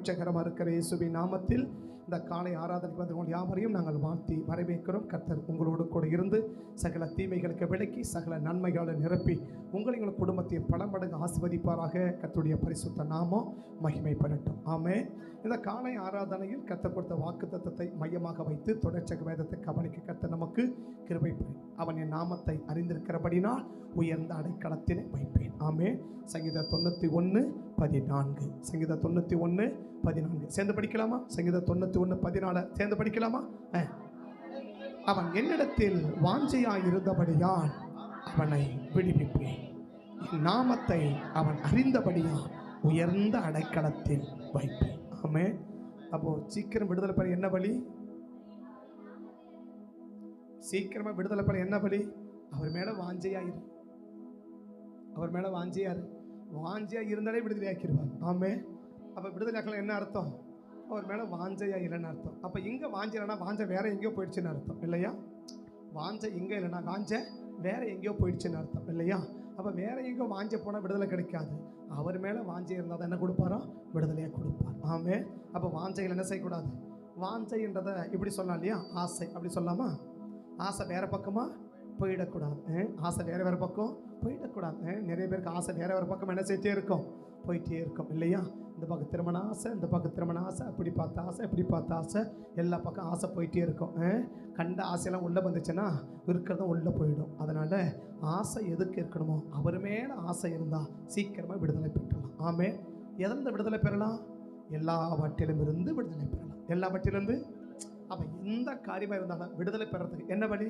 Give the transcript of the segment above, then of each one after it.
இரட்சகரமாக இருக்கிற இயேசுவின் நாமத்தில் இந்த காலை ஆராதனைக்கு வந்து உங்கள் யாவரையும் நாங்கள் வாழ்த்தி வரவேற்கிறோம். கர்த்தர் உங்களோடு கூட இருந்து சகல தீமைகளுக்கு விலக்கி சகல நன்மைகளை நிரப்பி உங்களை உங்கள் குடும்பத்தையும் பல மடங்கு ஆசீர்வதிப்பாராக. கர்த்தருடைய பரிசுத்த நாமம் மகிமைப்படட்டும். ஆமென். இந்த காலை ஆராதனையில் கர்த்தர் கொடுத்த வாக்குத்தத்தத்தை மையமாக வைத்து தொடர்ச்சியாக வேதத்தை கவனிக்க கர்த்தர் நமக்கு கிருபை புரியும். அவன் என் நாமத்தை அறிந்திருக்கிறபடினால் உயர்ந்த அடைக்கலத்தினை வைப்பேன். ஆமென். சங்கீதம் 91:14. சங்கீதம் 91:14 சேர்ந்து படிக்கலாமா? சங்கீதம் 91:14 சேர்ந்து படிக்கலாமா? அவன் என்னிடத்தில் வாஞ்சையாயிருந்தபடியால் அவனை விடுவிப்பேன். என் நாமத்தை அவன் அறிந்தபடியால் உயர்ந்த அடைக்கலத்தில் வைப்பேன். ஆமென். அப்போ சீக்கிரம் விடுதலை பெற என்ன வழி? சீக்கிரமா விடுதலை பெற என்ன வழி? அவர் மேல வாஞ்சையாயிரு. அவர் மேல வாஞ்சையாரு. வாஞ்சையா இருந்தாலே விடுதலை ஆக்கிடுவார். ஆமென். அப்ப விடுதலை ஆக்கலாம் என்ன அர்த்தம்? அவர் மேல வாஞ்சையா இல்லைன்னு அர்த்தம். அப்ப இங்க வாஞ்சை இல்லைன்னா வாஞ்சை வேற எங்கேயோ போயிடுச்சுன்னு அர்த்தம் இல்லையா? வாஞ்சை இங்க இல்லைன்னா வாஞ்சை வேற எங்கேயோ போயிடுச்சுன்னு அர்த்தம் இல்லையா? அப்ப வேற எங்கேயோ வாஞ்சை போனா விடுதலை கிடைக்காது. அவர் மேல வாஞ்சை இருந்தால் தான் என்ன கொடுப்பாரோ? விடுதலையா கொடுப்பார். ஆமென். அப்ப வாஞ்சைகள் என்ன செய்யக்கூடாது? வாஞ்சைன்றதை இப்படி சொல்லலாம் இல்லையா? ஆசை அப்படி சொல்லலாமா? ஆசை வேற பக்கமா போயிடக்கூடாது. ஆசை வேற பக்கம் போயிடக்கூடாது. நிறைய பேருக்கு ஆசை வேற பக்கம் என்ன செய்யிட்டே இருக்கும்? போயிட்டே இருக்கும் இல்லையா? இந்த பக்கம் திருமண ஆசை, இந்த பக்கம் திருமண ஆசை, அப்படி பார்த்த ஆசை, இப்படி பார்த்த ஆசை, எல்லா பக்கம் ஆசை போயிட்டே இருக்கும். கண்ட ஆசையெல்லாம் உள்ளே வந்துச்சுன்னா இருக்கிறதும் உள்ளே போயிடும். அதனால் ஆசை எதுக்கு இருக்கணுமோ அவர் மேலே ஆசை இருந்தால் சீக்கிரமாக விடுதலை பெற்றலாம். ஆமென். எதில் விடுதலை பெறலாம்? எல்லாவற்றிலும் இருந்து விடுதலை பெறலாம். எல்லாவற்றிலிருந்து. அப்போ எந்த காரியமாக இருந்தாலும் விடுதலை பெறறதுக்கு என்ன வழி?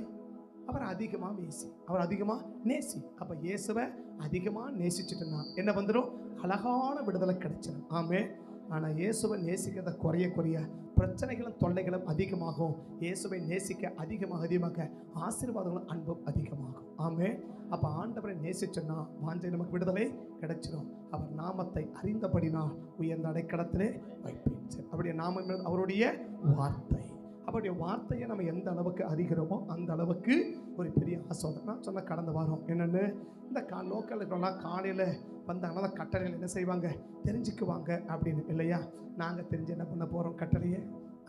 அவர் அதிகமாக நேசி, அவர் அதிகமாக நேசி. அப்போ இயேசுவை அதிகமாக நேசிச்சுட்டுன்னா என்ன வந்துடும்? அழகான விடுதலை கிடைச்சிடும். ஆமென். ஆனால் இயேசுவை நேசிக்கிறத குறைய பிரச்சனைகளும் தொல்லைகளும் அதிகமாகும். இயேசுவை நேசிக்க அதிகமாக ஆசீர்வாதங்களும் அன்பும் அதிகமாகும். ஆமென். அப்போ ஆண்டவரை நேசிச்சோன்னா வாஞ்சை நமக்கு விடுதலை கிடைச்சிடும். அவர் நாமத்தை அறிந்தபடினால் உயர்ந்த அடைக்கலத்திலே வைப்பேன். சரி, அவருடைய நாமம் அவருடைய வார்த்தை. அவருடைய வார்த்தையை நம்ம எந்த அளவுக்கு அறிகிறோமோ அந்த அளவுக்கு ஒரு பெரிய ஆசோதனை. நான் சொன்ன கடந்த வாரம் என்னென்னு, இந்த லோக்கல் இருக்கிறவங்களாம் காலையில் வந்தாங்கன்னா கட்டளைகள் என்ன செய்வாங்க? தெரிஞ்சுக்குவாங்க அப்படின்னு இல்லையா? நாங்கள் தெரிஞ்சு என்ன பண்ண போகிறோம் கட்டளையை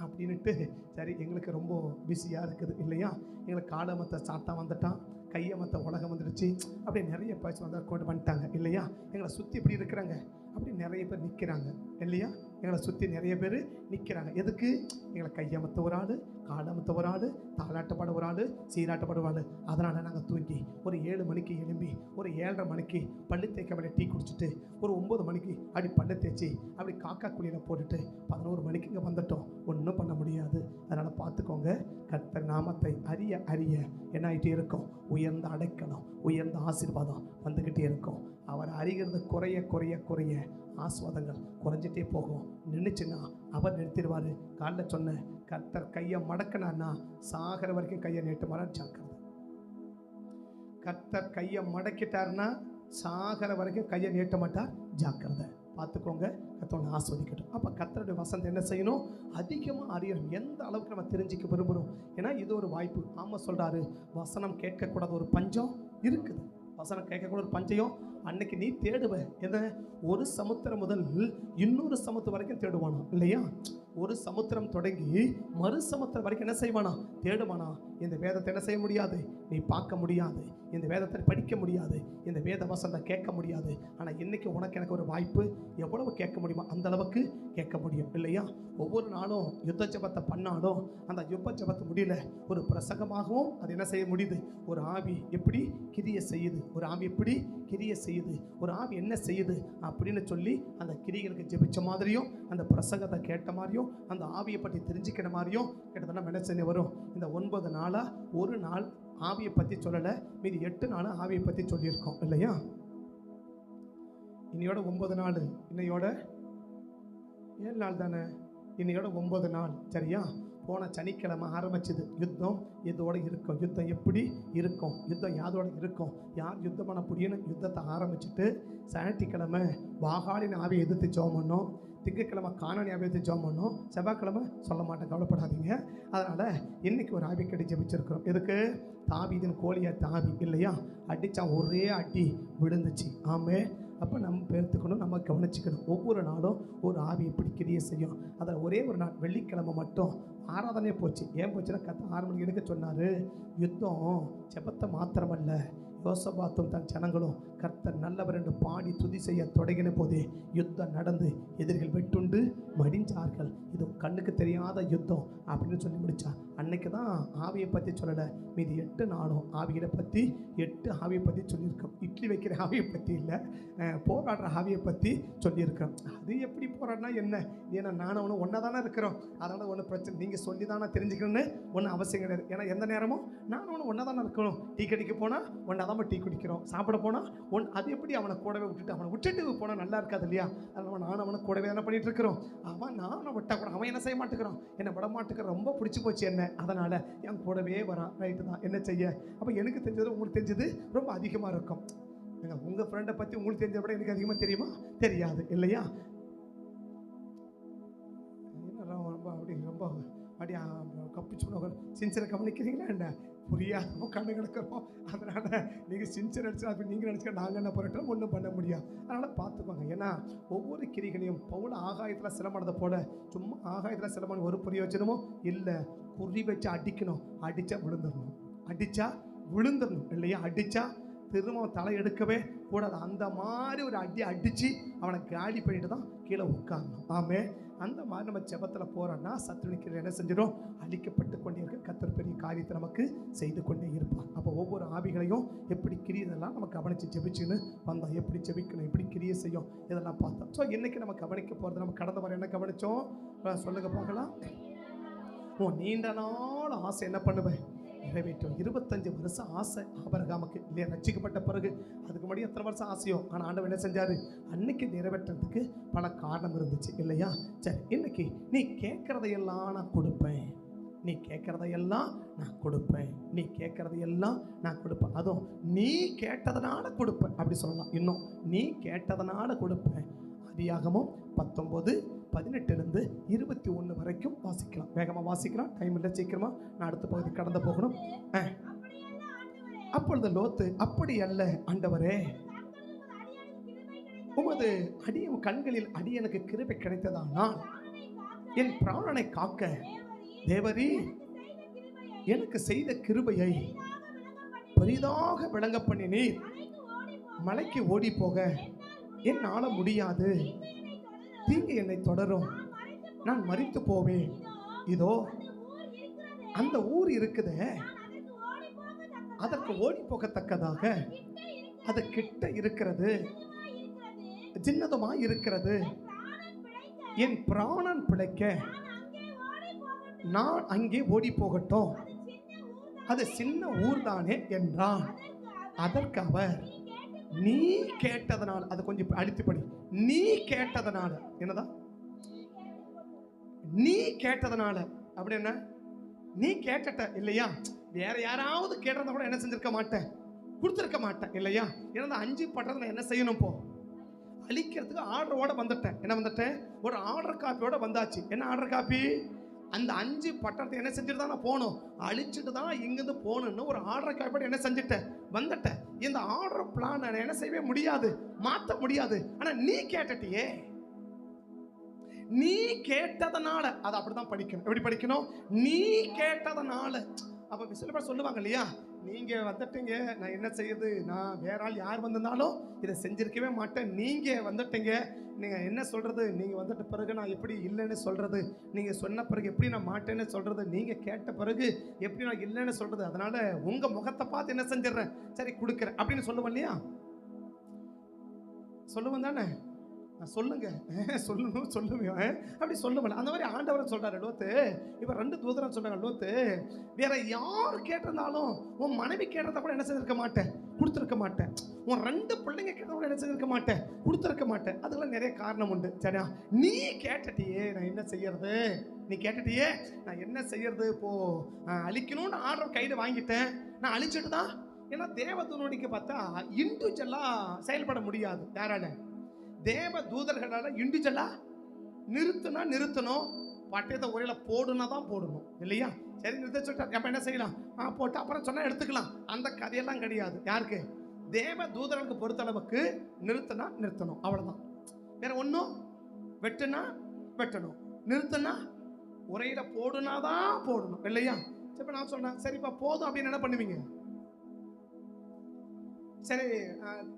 அப்படின்ட்டு. சரி, எங்களுக்கு ரொம்ப பிஸியாக இருக்குது இல்லையா? எங்களுக்கு காலமத்தை சாத்தா வந்துட்டான், கையமத்தை உலகம் வந்துடுச்சு, அப்படி நிறைய பேச்சு வந்து கொண்டு வந்துட்டாங்க இல்லையா? எங்களை சுற்றி இப்படி இருக்கிறாங்க, அப்படி நிறைய பேர் நிற்கிறாங்க இல்லையா? எங்களை சுற்றி நிறைய பேர் நிற்கிறாங்க. எதுக்கு? எங்களை கையமத்த ஒரு ஆள், காலமத்த ஒரு ஆள், தாளாட்டப்பட ஒரு ஆள், சீராட்டப்பட ஒரு ஆள். அதனால் நாங்கள் தூங்கி ஒரு 7 மணிக்கு எழும்பி ஒரு 7:30 மணிக்கு பல்லு தேய்க்க வேண்டிய டீ குடிச்சிட்டு ஒரு 9 மணிக்கு அப்படி பல்லு தேய்ச்சி அப்படி காக்கா குழியில் போட்டுட்டு 11 மணிக்கு இங்கே வந்துட்டோம். ஒன்றும் பண்ண முடியாது. அதனால் பார்த்துக்கோங்க, கர்த்தர் நாமத்தை அறிய என்ன ஆகிட்டே இருக்கும்? உயர்ந்த அடைக்கலம், உயர்ந்த ஆசீர்வாதம் வந்துக்கிட்டே இருக்கும். அவர் அறிகிறது குறைய ஆஸ்வாதங்கள் குறைஞ்சிட்டே போகும். நின்றுச்சுன்னா அவர் நிறுத்திடுவார். காலைல சொன்ன கர்த்தர் கையை மடக்கினான்னா சாகிற வரைக்கும் கையை நீட்ட மாட்டார். ஜாக்கிரதை. கர்த்தர் கையை மடக்கிட்டாருன்னா சாகிற வரைக்கும் கையை நீட்ட மாட்டார். ஜாக்கிரதை. பார்த்துக்கோங்க. கர்த்தரை ஆஸ்வதிக்கட்டும். அப்போ கர்த்தருடைய வசனத்தை என்ன செய்யணும்? அதிகமாக அறியணும். எந்த அளவுக்கு நம்ம தெரிஞ்சிக்க விரும்புகிறோம். ஏன்னா இது ஒரு வாய்ப்பு. ஆமாம் சொல்கிறாரு, வசனம் கேட்கக்கூடாத ஒரு பஞ்சம் இருக்குது. வசனம் கேட்கக்கூட ஒரு பஞ்சம் அன்னைக்கு நீ தேடுவ. எதை? ஒரு சமுத்திரம் முதல் இன்னொரு சமுத்திரம் வரைக்கும் தேடுவானா இல்லையா? ஒரு சமுத்திரம் தொடங்கி மறு சமுத்திரம் வரைக்கும் என்ன செய்வானா? தேடுவானா? இந்த வேதத்தை என்ன செய்ய முடியாது? நீ பார்க்க முடியாது. இந்த வேதத்தை படிக்க முடியாது. இந்த வேத வசனத்தை கேட்க முடியாது. ஆனால் இன்னைக்கு உனக்கு எனக்கு ஒரு வாய்ப்பு. எவ்வளவு கேட்க முடியுமோ அந்த அளவுக்கு கேட்க முடியும் இல்லையா? ஒவ்வொரு நாளும் யுத்த ஜெபத்தை பண்ணாலும் அந்த யுத்த ஜெபத்தை முடியல ஒரு பிரசங்கமாகவும் அது என்ன செய்ய முடியுது? ஒரு ஆவி எப்படி கிரியை செய்யுது, ஒரு ஆவி எப்படி கிரியை செய்யுது, ஒரு ஆவி என்ன செய்யுது அப்படின்னு சொல்லி அந்த கிரிகளுக்கு ஜெபிச்ச மாதிரியும் அந்த பிரசங்கத்தை கேட்ட மாதிரியும் அந்த ஆவியை பற்றி தெரிஞ்சுக்கிற மாதிரியும் கிட்டத்தட்ட என்ன செய்ய வரும்? இந்த 9 நாளாக ஒரு நாள் ஆவியை பற்றி சொல்லலை, மீதி 8 நாளாக ஆவியை பற்றி சொல்லியிருக்கோம் இல்லையா? இன்னையோட 9 நாள், இன்னையோட 7 நாள் தானே, இன்னையோட 9 நாள். சரியா? போன சனிக்கிழமை ஆரம்பிச்சது யுத்தம். இதோட இருக்கும். யுத்தம் எப்படி இருக்கும்? யுத்தம் யாரோட இருக்கும்? யார் யுத்தம் பண்ண முடியும்னு யுத்தத்தை ஆரம்பிச்சுட்டு ஞாயிற்றுக்கிழமை வாகாலின் ஆவியை எதிர்த்து ஜெபம் பண்ணோம். திங்கட்கிழமை காணானி ஆவியை எதிர்த்து ஜெபம் பண்ணோம். செவ்வாய்க்கிழமை சொல்ல மாட்டேன், கவலைப்படாதீங்க. அதனால் இன்னைக்கு ஒரு ஆவி கட்டி ஜெபிச்சிருக்கிறோம். எதுக்கு? தாவீதின் கோலியாத் ஆவி இல்லையா? அடித்தான், ஒரே அடி விழுந்துச்சு. ஆமே. அப்போ நம்ம பேர்த்துக்கணும், நம்ம கவனிச்சுக்கணும். ஒவ்வொரு நாளும் ஒரு ஆவி எப்படி கிரியை செய்யும். அதில் ஒரே ஒரு நாள் வெள்ளிக்கிழமை மட்டும் ஆராதனையே போச்சு. ஏன் போச்சுன்னா, 6 மணிக்கு எடுக்க சொன்னார். யுத்தம் ஜெபத்தை மாத்திரமல்ல, யோசபாத்தும் தன் ஜனங்களும் கர்த்தர் நல்லவர் என்று பாடி துதி செய்ய தொடங்கின போதே யுத்தம் நடந்து எதிரிகள் வெட்டுண்டு மடிஞ்சார்கள். இது கண்ணுக்கு தெரியாத யுத்தம் அப்படின்னு சொல்லி முடிச்சா. அன்னைக்கு தான் ஆவியை பற்றி சொல்லலை. மீது 8 நாளும் ஆவியை பற்றி 8 ஆவியை பற்றி சொல்லியிருக்கோம். இட்லி வைக்கிற ஆவியை பற்றி இல்லை, போராடுற ஆவியை பற்றி சொல்லியிருக்கோம். அது எப்படி போராடினா என்ன, ஏன்னா நானும் ஒன்று ஒன்றா தானே இருக்கிறோம். அதனால் ஒன்றும் பிரச்சனை, நீங்கள் சொல்லி தானே தெரிஞ்சுக்கணும்னு ஒன்றும் அவசியம் கிடையாது. ஏன்னா எந்த நேரமும் நானும் ஒன்று ஒன்றா தானே இருக்கணும். டீ கடைக்கு போனால் ஒன்றா தான் டீ குடிக்கிறோம், சாப்பிட போனால் அது எப்படி அவனை கூடவே விட்டுட்டு போனால் நல்லா இருக்காது இல்லையா? அதனால் நானும் அவனை கூடவே தானே பண்ணிட்டு இருக்கிறோம். நானும் விட்டா கூட அவன் என்ன செய்ய மாட்டேங்கிறான், என்னை விட மாட்டேங்கிற, ரொம்ப பிடிச்சி போச்சு என்ன, அதனால் என் கூடவே வரான். ரைட்டு தான், என்ன செய்ய. அப்போ எனக்கு தெரிஞ்சது உங்களுக்கு தெரிஞ்சது ரொம்ப அதிகமாக இருக்கும். உங்கள் ஃப்ரெண்டை பற்றி உங்களுக்கு தெரிஞ்சதை விட எனக்கு அதிகமாக தெரியுமா? தெரியாது இல்லையா? ரொம்ப அப்படி ரொம்ப அப்படியே கப்பிச்சு சின்சியரை கவனிக்கிறீங்களா என்ன? புரியாத கண்ணு கிடக்கிறோம். அதனால் நீங்கள் சின்சியர் அடிச்சு அப்படி நீங்கள் நினச்சிக்க நாங்கள் என்ன பண்ணிட்டோம், ஒன்றும் பண்ண முடியாது. அதனால் பார்த்துக்கோங்க. ஏன்னா ஒவ்வொரு கிரிகளையும் பவுல் ஆகாயத்தில் சிலமானதை போல சும்மா ஆகாயத்தில் சிலமான ஒரு பிரயோஜனமும் இல்லை. குறி வச்சு அடிக்கணும், அடித்தா விழுந்துடணும் இல்லையா? அடித்தா திரும்ப தலை எடுக்கவே கூடாது. அந்த மாதிரி ஒரு அடித்து அவனை காலி பண்ணிட்டு தான் கீழே உட்காரணும். ஆமே, அந்த மாதிரி நம்ம ஜெபத்தில் போகிறோன்னா சத்துருக்கள் என்ன செஞ்சிடும், அழிக்கப்பட்டு கொண்டே இருக்க. கர்த்தர் பெரிய காரியத்தை நமக்கு செய்து கொண்டே இருப்பார். அப்போ ஒவ்வொரு ஆவிகளையும் எப்படி கிரியதெல்லாம் நம்ம கவனித்து ஜெபிச்சுன்னு வந்தோம். எப்படி ஜெபிக்கணும், எப்படி கிரியை செய்யும், இதெல்லாம் பார்த்தோம். ஸோ இன்றைக்கி நம்ம கவனிக்க போகிறது, நம்ம கடந்த வாரம் என்ன கவனித்தோம் சொல்லுங்க பார்க்கலாம். நீண்ட நாள் ஆசை என்ன பண்ணுவேன், நிறைவேற்றும். 25 வருஷம் ஆசை ஆபிரகாமுக்கு இல்லையா? ரட்சிக்கப்பட்ட பிறகு அதுக்கு முன்னாடி எத்தனை வருஷம் ஆசையோ, ஆனால் ஆண்டவர் என்ன செஞ்சார், அன்னைக்கு நிறைவேற்றத்துக்கு பல காரணம் இருந்துச்சு இல்லையா? சரி, இன்னைக்கு நீ கேட்குறதையெல்லாம் நான் கொடுப்பேன், நீ கேட்குறதையெல்லாம் நான் கொடுப்பேன், நீ கேட்குறதையெல்லாம் நான் கொடுப்பேன். அதுவும் நீ கேட்டதனால கொடுப்பேன் அப்படி சொல்லலாம். இன்னும் நீ கேட்டதனால கொடுப்பேன். ஆதியாகமம் 19:18 21 வரைக்கும் வாசிக்கலாம். வேகமாக வாசிக்கலாம், டைம் இல்லை, சீக்கிரமா நான் அடுத்த பகுதி கடந்து போகணும். அப்பொழுது லோத்து, அப்படி அல்ல ஆண்டவரே, உமது கண்களில் அடியனுக்கு கிருபை கிடைத்ததானால் என் பிராணனை காக்க தேவரீ எனக்கு செய்த கிருபையை பெரிதாக விளங்க பண்ணினீர். மலைக்கு ஓடி போக என்னால முடியாது, தீங்கு என்னை தொடரும், நான் மரித்து போவேன். இதோ அந்த ஊர் இருக்குதே, அதற்கு ஓடி போகத்தக்கதாக அது கிட்ட இருக்கிறது, சின்னதுமாய் இருக்கிறது. என் பிராணன் பிழைக்க நான் அங்கே ஓடி போகட்டும், அது சின்ன ஊர் தானே என்றான். அதற்கு அவர், நீ கேட்டதனால, அது கொஞ்சம் அழுத்திப்படி, நீ கேட்டதனால, என்னதான் நீ கேட்டதனால அப்படி என்ன, நீ கேட்ட இல்லையா? வேற யாராவது கேட்டதை கூட என்ன செஞ்சிருக்க மாட்டேன், கொடுத்துருக்க மாட்டேன் இல்லையா? ஏன்னா 5 பட்டத்தை நான் என்ன செய்யணும், இப்போ அழிக்கிறதுக்கு ஆர்டரோட வந்துட்டேன். என்ன வந்துட்டேன், ஒரு ஆர்டர் காப்பியோட வந்தாச்சு. என்ன ஆர்டர் காப்பி, அந்த 5 பட்டணத்தை என்ன செஞ்சுட்டு தான் நான் போகணும், அழிச்சிட்டு தான் இங்கேருந்து போகணுன்னு ஒரு ஆர்டர் காப்பியோட என்ன செஞ்சுட்டேன், வந்துட்டேன். இந்த ஆர்டர் பிளான் நான் என்ன செய்யவே முடியாது, மாற்ற முடியாது. ஆனால் நீ கேட்டுட்டியே, நீ கேட்டதனால அதை அப்படிதான் படிக்கணும். எப்படி படிக்கணும், நீ கேட்டதனால. அப்போ சில பேர் சொல்லுவாங்க இல்லையா, நீங்கள் வந்துட்டீங்க, நான் என்ன செய்யுது, நான் வேற ஆள் யார் வந்திருந்தாலும் இதை செஞ்சிருக்கவே மாட்டேன், நீங்கள் வந்துட்டீங்க, நீங்கள் என்ன சொல்கிறது, நீங்கள் வந்துட்ட பிறகு நான் எப்படி இல்லைன்னு சொல்கிறது, நீங்கள் சொன்ன பிறகு எப்படி நான் மாட்டேன்னு சொல்கிறது, நீங்கள் கேட்ட பிறகு எப்படி நான் இல்லைன்னு சொல்கிறது, அதனால் உங்கள் முகத்தை பார்த்து என்ன செஞ்சிடறேன், சரி கொடுக்குறேன் அப்படின்னு சொல்லுவேன் இல்லையா? சொல்லுவேன் தானே, சொல்லுங்க, சொல்லுவேன் அப்படி சொல்லுவேன். அந்த மாதிரி ஆண்டவரை சொல்றாரு. லோத்து இப்போ 2 தூதரம் சொல்றாங்க, லோத்து வேற யார் கேட்டிருந்தாலும் உன் மனைவி கேட்டதை கூட என்ன செஞ்சிருக்க மாட்டேன், கொடுத்துருக்க மாட்டேன். உன் 2 பிள்ளைங்க கேட்டதை கூட என்ன செஞ்சிருக்க மாட்டேன், கொடுத்துருக்க மாட்டேன். அதுக்கெல்லாம் நிறைய காரணம் உண்டு. சரியா, நீ கேட்டுட்டியே, நான் என்ன செய்யறது, நீ கேட்டுட்டியே, நான் என்ன செய்யறது, இப்போ அழிக்கணும்னு ஆர்டர் கையில் வாங்கிட்டேன், நான் அழிச்சிட்டு தான். ஏன்னா தேவதூதனுக்கு பார்த்தா இண்டிவிஜுவலா செயல்பட முடியாது. யாரால, தேவ தூதர்களால் இண்டிவிஜுவலா நிறுத்தணும், பட்டயத்தை ஒரேல போடுனா தான் போடணும் இல்லையா? சரி, நிறுத்த சொல்லிட்டு அப்போ என்ன செய்யலாம், போட்டு அப்புறம் சொன்னால் எடுத்துக்கலாம். அந்த கதையெல்லாம் கிடையாது. யாருக்கு, தேவ தூதர்களுக்கு பொறுத்தளவுக்கு நிறுத்தினா நிறுத்தணும், அவ்வளவுதான். வேற ஒன்றும் வெட்டுனா வெட்டணும், நிறுத்தினா உரையில போடுனாதான் போடணும், இல்லையா? இப்ப நான் சொன்னேன் சரிப்பா போதும் அப்படின்னு என்ன பண்ணுவீங்க? சரி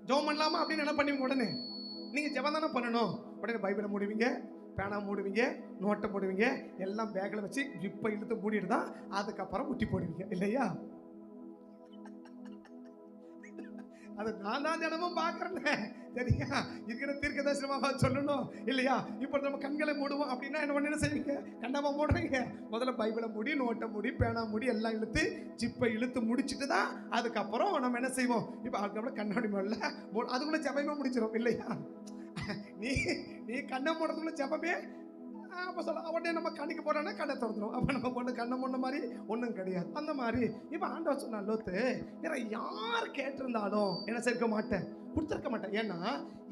ஜெபம் பண்ணலாமா அப்படின்னு என்ன பண்ணுவீங்க? உடனே நீங்க ஜெபம் தானே பண்ணணும். உடனே பைபிளை மூடுவீங்க, பேனா மூடுவீங்க, நோட்டை மூடுவீங்க, எல்லாம் பேக்கில் வச்சு ஜிப்பை இழுத்து மூடிட்டு தான் அதுக்கப்புறம் முட்டி போடுவீங்க, இல்லையா? அது நான் தான் தினமும் பார்க்குறேன், சரியா? இருக்கிற தீர்க்க தரிசனமாக சொல்லணும், இல்லையா? இப்போ நம்ம கண்களை மூடுவோம் அப்படின்னா என்ன செய்வீங்க? கண்ணாம மூடுறீங்க. முதல்ல பைபிளை மூடி, நோட்டை மூடி, பேனா மூடி, எல்லாம் இழுத்து ஜிப்பை இழுத்து முடிச்சுட்டு தான் அதுக்கப்புறம் நம்ம என்ன செய்வோம்? இப்போ அதுக்கப்புறம் கண்ணாடி மேல அதுக்குள்ள ஜெபமே முடிச்சிடும், இல்லையா? நீ நீ கண்ணை மூடுறதுக்குள்ள ஜெபமே. அப்போ சொல்ல உடனே நம்ம கண்ணுக்கு போறோம்னா கண்ணை திறந்துடும். அப்போ நம்ம பொண்ணு கண்ணை மூடின மாதிரி ஒன்றும் கிடையாது. அந்த மாதிரி இப்போ ஆண்டவர் சொன்னா லோத்து, யார் கேட்டிருந்தாலும் என்ன செய்ய மாட்டேன், கொடுத்துருக்க மாட்டேன். ஏன்னா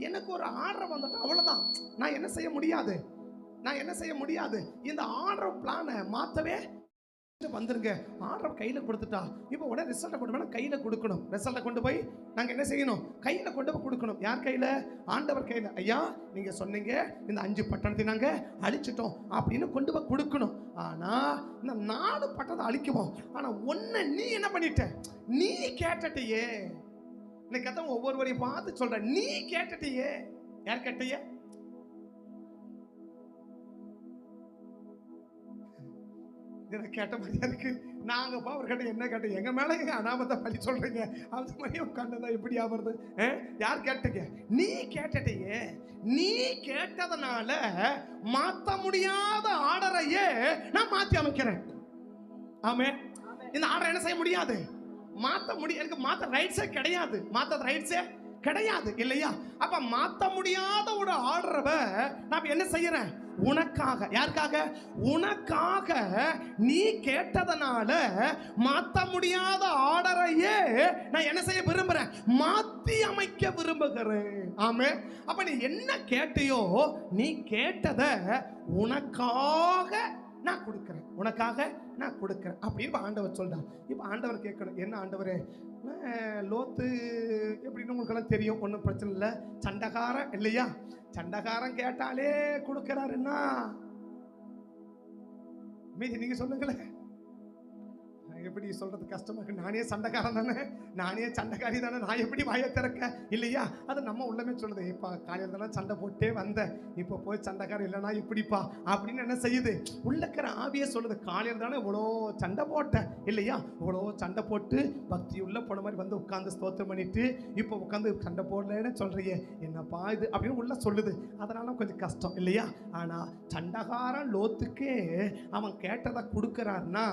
எனக்கு ஒரு ஆர்டர் வந்துட்டு அவ்வளோதான், நான் என்ன செய்ய முடியாது. இந்த ஆர்டர் பிளானை மாற்றவே வந்துருங்க. ஆர்டர் கையில் கொடுத்துட்டா இப்போ உடனே ரிசல்ட்டை கொண்டு போய் கையில் கொடுக்கணும். ரிசல்ட்டை கொண்டு போய் நாங்கள் என்ன செய்யணும்? கையில் கொண்டு போய் கொடுக்கணும். யார் கையில்? ஆண்டவர் கையில். ஐயா நீங்கள் சொன்னீங்க இந்த 5 பட்டணத்தை நாங்கள் அழிச்சிட்டோம் அப்படின்னு கொண்டு போய் கொடுக்கணும். ஆனால் இந்த 4 பட்டணத்தை அழிக்குவோம். ஆனால் ஒன்று நீ என்ன பண்ணிட்ட? நீ கேட்டுட்டியே. இன்னைக்கு கதை ஒவ்வொருவரையும் பார்த்து சொல்கிறேன், நீ கேட்டுட்டியே. யார் கேட்டிய? கேட்ட மாதிரியா இருக்கு. நாங்கப்பா அவர்கிட்ட என்ன கேட்டோம்? எங்க மேல எங்க அனாமத்தை பழி சொல்றீங்க? அது மாதிரி உட்காந்துதான் எப்படி ஆவறது? யார் கேட்டீங்க? நீ கேட்டுட்டியே. நீ கேட்டதனால மாத்த முடியாத ஆர்டரையே நான் மாத்தி அமைக்கிறேன். ஆமே. இந்த ஆர்டர் என்ன செய்ய முடியாது? மாத்த முடியும். எனக்கு மாத்த ரைட்ஸே கிடையாது. மாத்த ரைட்ஸே கிடையாது, இல்லையா? அப்ப மாத்த முடியாத ஒரு ஆர்டரை நான் என்ன செய்யறேன்? உனக்காக. யாருக்காக? உனக்காக. நீ கேட்டதனால மாத்த முடியாத ஆர்டரையே நான் என்ன செய்ய விரும்புறேன்? மாத்தி அமைக்க விரும்புகிறேன். ஆமே. அப்ப நீ என்ன கேட்டியோ, நீ கேட்டத உனக்காக நான் கொடுக்கிறேன், உனக்காக நான் கொடுக்கிறேன் அப்படின்னு ஆண்டவர் சொல்றார். இப்ப ஆண்டவர் கேட்கணும், என்ன ஆண்டவரே, லோத்து எப்படின்னு உங்களுக்கெல்லாம் தெரியும், ஒன்றும் பிரச்சனை இல்லை, சண்டைக்காரன் இல்லையா? சண்டைக்காரன் கேட்டாலே கொடுக்கிறாருன்னா மீதி நீங்க சொல்லுங்களேன். எப்படி சொல்றது கஷ்டமா இருக்கு. நானே சண்டைக்காரன் தானே, நானே சண்டைக்காரி தானே, நான் எப்படி வாயை திறக்க, இல்லையா? அது நம்ம உள்ளமே சொல்லுது. இப்போ காலையில் தானே சண்டை போட்டே வந்தேன், இப்போ போய் சண்டைக்காரன் இல்லைனா இப்படிப்பா அப்படின்னு என்ன செய்யுது? உள்ளக்கிற ஆவியே சொல்லுது, காலையில் தானே இவ்வளோ சண்டை போட்டேன், இல்லையா? இவ்வளோ சண்டை போட்டு பக்தி உள்ள போன மாதிரி வந்து உட்காந்து ஸ்தோத்திரம் பண்ணிட்டு இப்போ உட்காந்து சண்டை போடலன்னு சொல்றியே, என்னப்பா இது அப்படின்னு உள்ள சொல்லுது. அதனால கொஞ்சம் கஷ்டம், இல்லையா? ஆனால் சண்டைக்காரன் லோத்துக்கே அவன் கேட்டதை கொடுக்கிறார்னா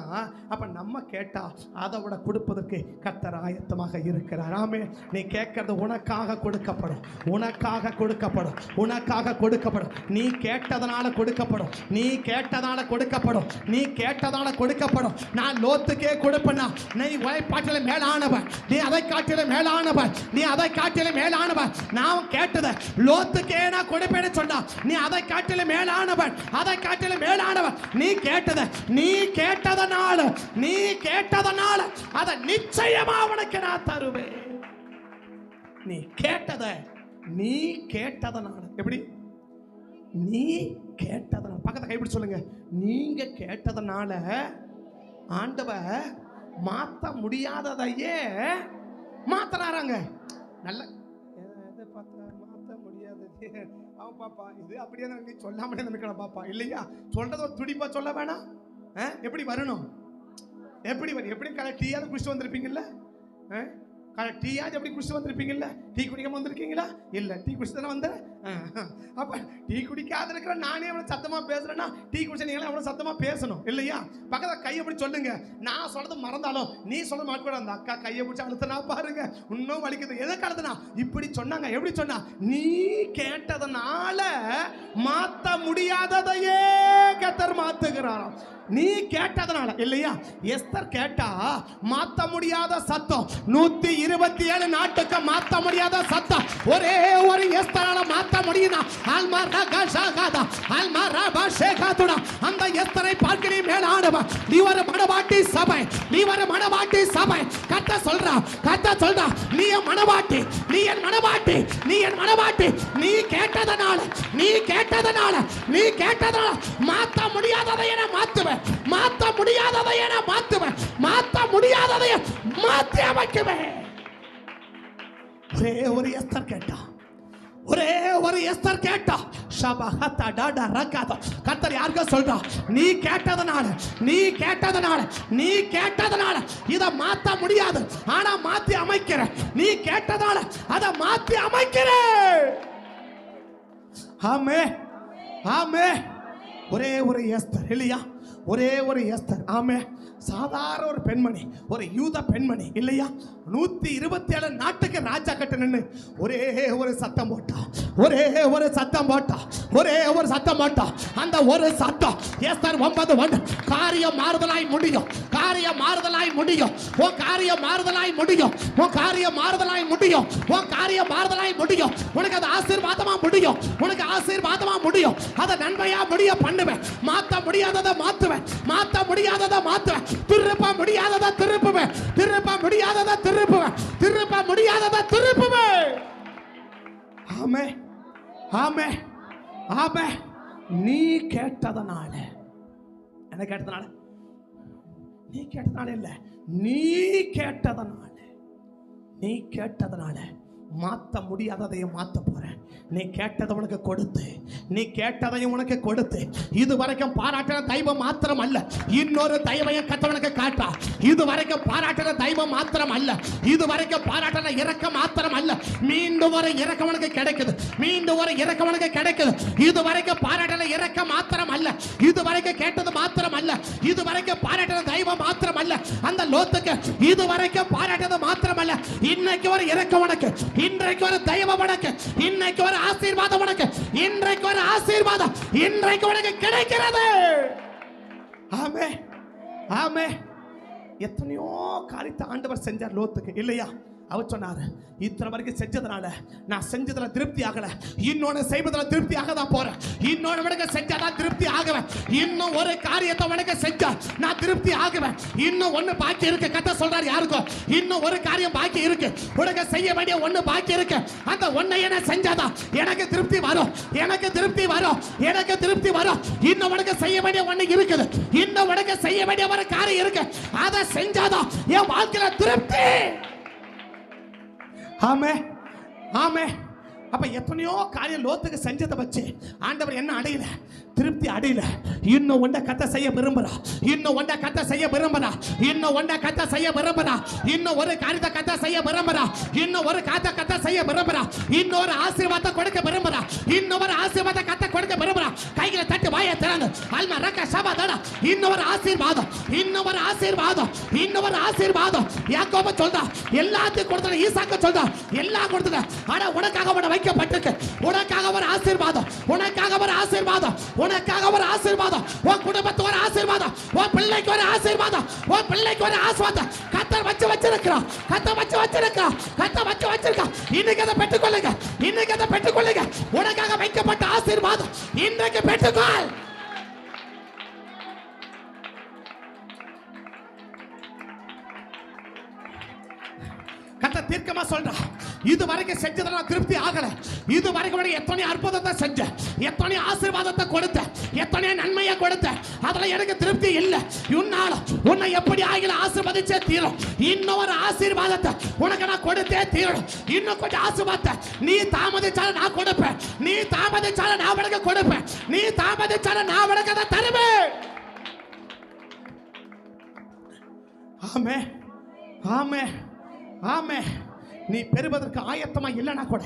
அப்ப நம்ம கேட்டா அதை விட கொடுப்பதற்கு கர்த்தர் ஆயத்தமாக இருக்கிறார். ஆமே. நீ கேட்கறது உனக்காக கொடுக்கப்படும், உனக்காக கொடுக்கப்படும், உனக்காக கொடுக்கப்படும். நீ கேட்டதனால கொடுக்கப்படும், நீ கேட்டதால கொடுக்கப்படும், நீ கேட்டதால கொடுக்கப்படும். நான் லோத்துக்கே கொடுப்பேன்னா, நீ உழைப்பாட்டில மேலானவன், நீ அதை காட்டில மேலானவன், நீ அதை காட்டில மேலானவன். நான் கேட்டதை லோத்துக்கே நான் கொடுப்பேன்னு சொன்னா, நீ அதை காட்டில மேலானவன், அதை காட்டில மேலானவன். நீ கேட்டதை, நீ கேட்டதனால, நீ கேட்டதனால அதை நிச்சயமா அவனுக்கு நான் தருவேன். நீ கேட்டத, நீ கேட்டதனால. எப்படி? நீ கேட்டதனால. பக்கத்தை கைப்பிடி சொல்லுங்க, நீங்க கேட்டதனால ஆண்டவர் மாத்த முடியாததையே மாத்தறாங்க. நல்ல மாத்த முடியாதது அவன் பாப்பா, இது அப்படியே நீ சொல்லாமலே நினைக்கணும் பாப்பா, இல்லையா? சொல்றத ஒரு துடிப்பா சொல்ல வேணாம். எப்படி வரணும்? எப்படி டீயாவது குடிச்சு வந்திருப்பீங்கல்ல? டீயாவது எப்படி குடிச்சு வந்திருப்பீங்கல்ல? டீ குடிக்காம வந்திருக்கீங்களா? இல்லை, டீ குடிச்சு தானே வந்த. அப்ப டீ குடிக்காத இருக்கிற நானே அவனை சத்தமா பேசுறேன்னா, டீ குடிச்ச நீங்களே அவனை சத்தமா பேசணும், இல்லையா? பக்கத்துல கையை பிடி சொல்லுங்க. நான் சொல்றது மறந்தாலும் நீ சொல்ல மாட்டேன். அந்த அக்கா கையை பிடிச்சி அழுத்தினா பாருங்க, இன்னும் வலிக்குது. எதுக்கு அழுத்தினா? இப்படி சொன்னாங்க. எப்படி சொன்னா? நீ கேட்டதனால மாத்த முடியாததையே கர்த்தர் மாத்துகிறாராம். நீ கேட்டதனால இல்லையா? எஸ்தர் கேட்டா மாத்த முடியாத சத்தம், 127 நாட்டுக்கு மாத்த முடியாத சத்தம் ஒரே ஒரு எஸ்தரால மாத்த முடியுதா? அந்த எஸ்தரை பார்க்க நீ மேலானவ. நீ ஒரு மணவாட்டி சபை, நீ ஒரு மணவாட்டி சபை. கத்த சொல்றா, கத்த சொல்றா, நீ என் மணவாட்டி, நீ என் மணவாட்டி, நீ என் மணவாட்டி. நீ கேட்டதனால, நீ கேட்டதனால, நீ கேட்டதனால மாத்த முடியாததை என மாத்துவேன், மாத்த முடியாததை என மாத்துவேன், மாத்த முடியாததை மாற்றி அமைக்குவேன். ஒரே ஒரு எஸ்தர் கேட்டா, ஒரே ஒரு எஸ்தர் கேட்டா. கர்த்தர் யாருக்கு சொல்றா? நீ கேட்டதனால, நீ கேட்டதனால, நீ கேட்டதனால இத மாத்த முடியாது, ஆனா மாத்தி அமைக்கிற. நீ கேட்டதால அத மாத்தி அமைக்கிற. ஆமே, ஆமே. ஒரே ஒரு எஸ்தர் இல்லையா? ஒரே ஒரு எஸ்தர். ஆமே. சாதாரண ஒரு பெண்மணி, ஒரு யூத பெண்மணி இல்லையா? 127 நாட்டுக்கு ராஜா கட்ட நின்று ஒரே ஒரு சத்தம் போட்டா, ஒரே ஒரு சத்தம் போட்டா, ஒரே ஒரு சத்தம் போட்டா. அந்த ஒரு சத்தம் எஸ்தர் 9:1 காரியம் மாறுதலாய் முடியும், காரியம் மாறுதலாய் முடியும், உன் காரியம் மாறுதலாய் முடியும், உன் காரியம் மாறுதலாய் முடியும், உன் காரியம் மாறுதலாய் முடியும். உனக்கு அது ஆசீர்வாதமா முடியும், உனக்கு ஆசீர்வாதமா முடியும். அதை நன்மையா முடிய பண்ணுவேன். மாத்த முடியாததை மாத்துவேன், மாத்த முடியாததை மாத்துவேன். திருப்ப முடியாததை திருப்புவேன், திருப்ப முடியாததை திருப்புவேன், திருப்ப முடியாததை திருப்புவேன். ஆமே, ஆமே, ஆமே. நீ கேட்டதனால, என்ன கேட்டதனால? நீ கேட்டதனால இல்ல, நீ கேட்டதனால, நீ கேட்டதனால மாத்த முடியாததையும் மாத்த போறேன். நீ கேட்டதை உனக்கு கொடுத்து, நீ கேட்டதையும் உனக்கு கொடுத்து. இது வரைக்கும் பாராட்டின தெய்வம் மாத்திரம் அல்ல, இன்னொரு தெய்வம் கத்தவனுக்கு காட்டா. இது வரைக்கும் பாராட்டின தெய்வம் மாத்திரம் அல்ல, இது வரைக்கும் பாராட்டின இரக்கம் மாத்திரம் அல்ல, மீண்டும் ஒரு இரக்கம் உனக்கு கிடைக்குது, மீண்டும் ஒரு இரக்கம் உனக்கு கிடைக்குது. இது வரைக்கும் பாராட்டின இரக்கம் மாத்திரம் அல்ல, இது வரைக்கும் கேட்டது மாத்திரம் அல்ல, இது வரைக்கும் பாராட்டின தெய்வம் மாத்திரம் அல்ல. அந்த லோத்துக்கு இது வரைக்கும் பாராட்டினது மாத்திரம் அல்ல, இன்னைக்கு ஒரு இரக்கம் உனக்கு, இன்றைக்கு ஒரு தெய்வம் உனக்கு, இன்னைக்கு ஒரு ஆசீர்வாதம் உனக்கு, இன்றைக்கு ஒரு ஆசீர்வாதம் இன்றைக்கு உனக்கு கிடைக்கிறது. ஆமே, ஆமே. எத்தனையோ காரியத்தை ஆண்டவர் செஞ்சார் லோத்துக்கு இல்லையா? அவர் சொன்னாரு, இத்தனை வரைக்கும் செஞ்சதுனால நான் செஞ்சதுல திருப்தி ஆகல, இன்னொன்னு செய்வதில் திருப்தி ஆக தான் போறேன், இன்னொன்னு உனக்கு செஞ்சாதான் திருப்தி ஆகுவேன், இன்னும் ஒரு காரியத்தை உனக்கு செஞ்சா நான் திருப்தி ஆகுவேன். இன்னும் ஒண்ணு பாக்கி இருக்கு. கத்த சொல்றாரு யாருக்கும்? இன்னும் ஒரு காரியம் பாக்கி இருக்கு, உனக்கு செய்ய வேண்டிய ஒண்ணு பாக்கி இருக்கு. அந்த ஒன்னை என்ன செஞ்சாதான் எனக்கு திருப்தி வரும், எனக்கு திருப்தி வரும், எனக்கு திருப்தி வரும். இன்னும் உனக்கு செய்ய வேண்டிய ஒண்ணு இருக்குது, இன்னும் உனக்கு செய்ய வேண்டிய ஒரு காரியம் இருக்கு. அதை செஞ்சாதான் என் வாழ்க்கையில திருப்தி. ஆமே, ஆமே. அப்ப எத்தனையோ காரியம் லோத்துக்கு செஞ்சதை வச்சு ஆண்டவர் என்ன அடையல? திருப்தி அடையல. இன்னும் ஒன்றை கத்த செய்ய விரும்புறா, இன்னும் ஒன்றை கத்த செய்ய விரும்புறா, இன்னும் ஒன்றை கத்த செய்ய விரும்புறா, இன்னும் ஒரு காரியத்தை கத்த செய்ய விரும்புறா, இன்னும் ஒரு காரியத்தை கத்த செய்ய விரும்புறா, இன்னொரு ஆசீர்வாதத்தை கொடுக்க விரும்புறா, இன்னொரு ஆசீர்வாதத்தை கத்த கொடுக்க விரும்புறா. கைகளை தட்டி வாயை திறந்து அல்மா ரக்க சபாதடா. இன்னொரு ஆசீர்வாதம், இன்னொரு ஆசீர்வாதம், இன்னொரு ஆசீர்வாதம். யாக்கோபு சொல்றா எல்லாத்தையும் கொடுத்தா, ஈசாக்கு சொல்றா எல்லாம் கொடுத்தா. ஆனா உனக்காக உன வைக்கப்பட்டிருக்கு, உனக்காக ஒரு ஆசீர்வாதம், உனக்காக ஒரு ஆசீர்வாதம், உனக்காக ஒரு ஆசீர்வாதம், உன் குடும்பத்துக்கு ஒரு ஆசீர்வாதம், உன் பிள்ளைக்கு ஒரு ஆசீர்வாதம், உன் பிள்ளைக்கு ஒரு ஆசீர்வாதம் கர்த்தர் வச்சிருக்கிறார், கர்த்தர் வச்சிருக்கிறார், கர்த்தர் வச்சிருக்கிறார். இன்னைக்கு அதை பெற்றுக்கொள்ளுங்க, இன்னைக்கு அதை பெற்றுக்கொள்ளுங்க. உனக்காக வைக்கப்பட்ட ஆசீர்வாதம் இன்றைக்கு பெற்றுக்கொள். கர்த்தர் தீர்க்கமா சொல்றா, இது வரைக்கும் செஞ்சதெல்லாம் திருப்தி ஆகல, இது வரைக்கும் எத்தனை அற்புதத்தை செஞ்ச, எத்தனை ஆசீர்வாதத்தை கொடுத்த, எத்தனை நன்மையை கொடுத்த, அதுல எனக்கு திருப்தி இல்லை. இன்னால உன்னை எப்படி ஆகில ஆசீர்வதிச்சே தீரும். இன்னொரு ஆசீர்வாதத்தை உனக்கு நான் கொடுத்தே தீரும். இன்னும் கொஞ்சம் ஆசீர்வாதத்தை நீ தாமதிச்சாலும் நான் கொடுப்பேன், நீ தாமதிச்சாலும் நான் உனக்கு கொடுப்பேன், நீ தாமதிச்சாலும் நான் உனக்கு அதை தருவேன். ஆமே, ஆமே, ஆமே. நீ பெறுவதற்கு ஆயத்தமா இல்லைன்னா கூட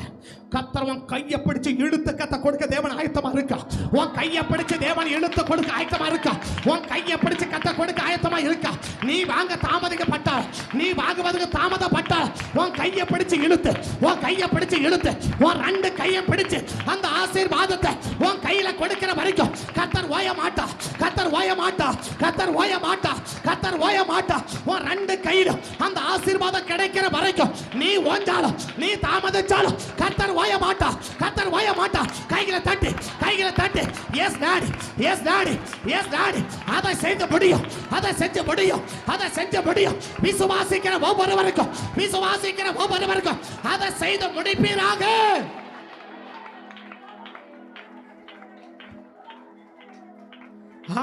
கர்த்தர் உன் கையை பிடிச்சு இழுத்து கத்த கொடுக்க தேவன் ஆயத்தமா இருக்கா. உன் கையை பிடிச்சு தேவன் இழுத்து கொடுக்க ஆயத்தமா இருக்கா. உன் கையை பிடிச்சு கத்த கொடுக்க ஆயத்தமா இருக்கா. நீ வாங்க தாமதிக்கப்பட்டால், நீ வாங்குவதற்கு தாமதப்பட்டால் உன் கையை பிடிச்சு இழுத்து, உன் கையை பிடிச்சு இழுத்து, உன் ரெண்டு கையை பிடிச்சு அந்த ஆசீர்வாதத்தை உன் கையில கொடுக்கிற வரைக்கும் கர்த்தர் ஓய மாட்டா. கர்த்தர் ஓய மாட்டா. கர்த்தர் ஓய மாட்டா. கர்த்தர் ஓய மாட்டா. உன் ரெண்டு கையில அந்த ஆசீர்வாதம் கிடைக்கிற வரைக்கும் நீ ஓஞ்சாலும், நீ தாமதிச்சாலும் கர்த்தர் ஓய மாட்டா. கர்த்தர் ஓய மாட்டா. கைகளை தட்டி, கைகளை தட்டி. Yes daddy, yes daddy, yes daddy. அதை செய்து முடியும், அதை செஞ்சு முடியும், அதை செஞ்சு முடியும். விசுவாசிக்கிற ஒவ்வொருவருக்கும், விசுவாசிக்கிற ஒவ்வொருவருக்கும் அதை செய்து முடிப்பீராக.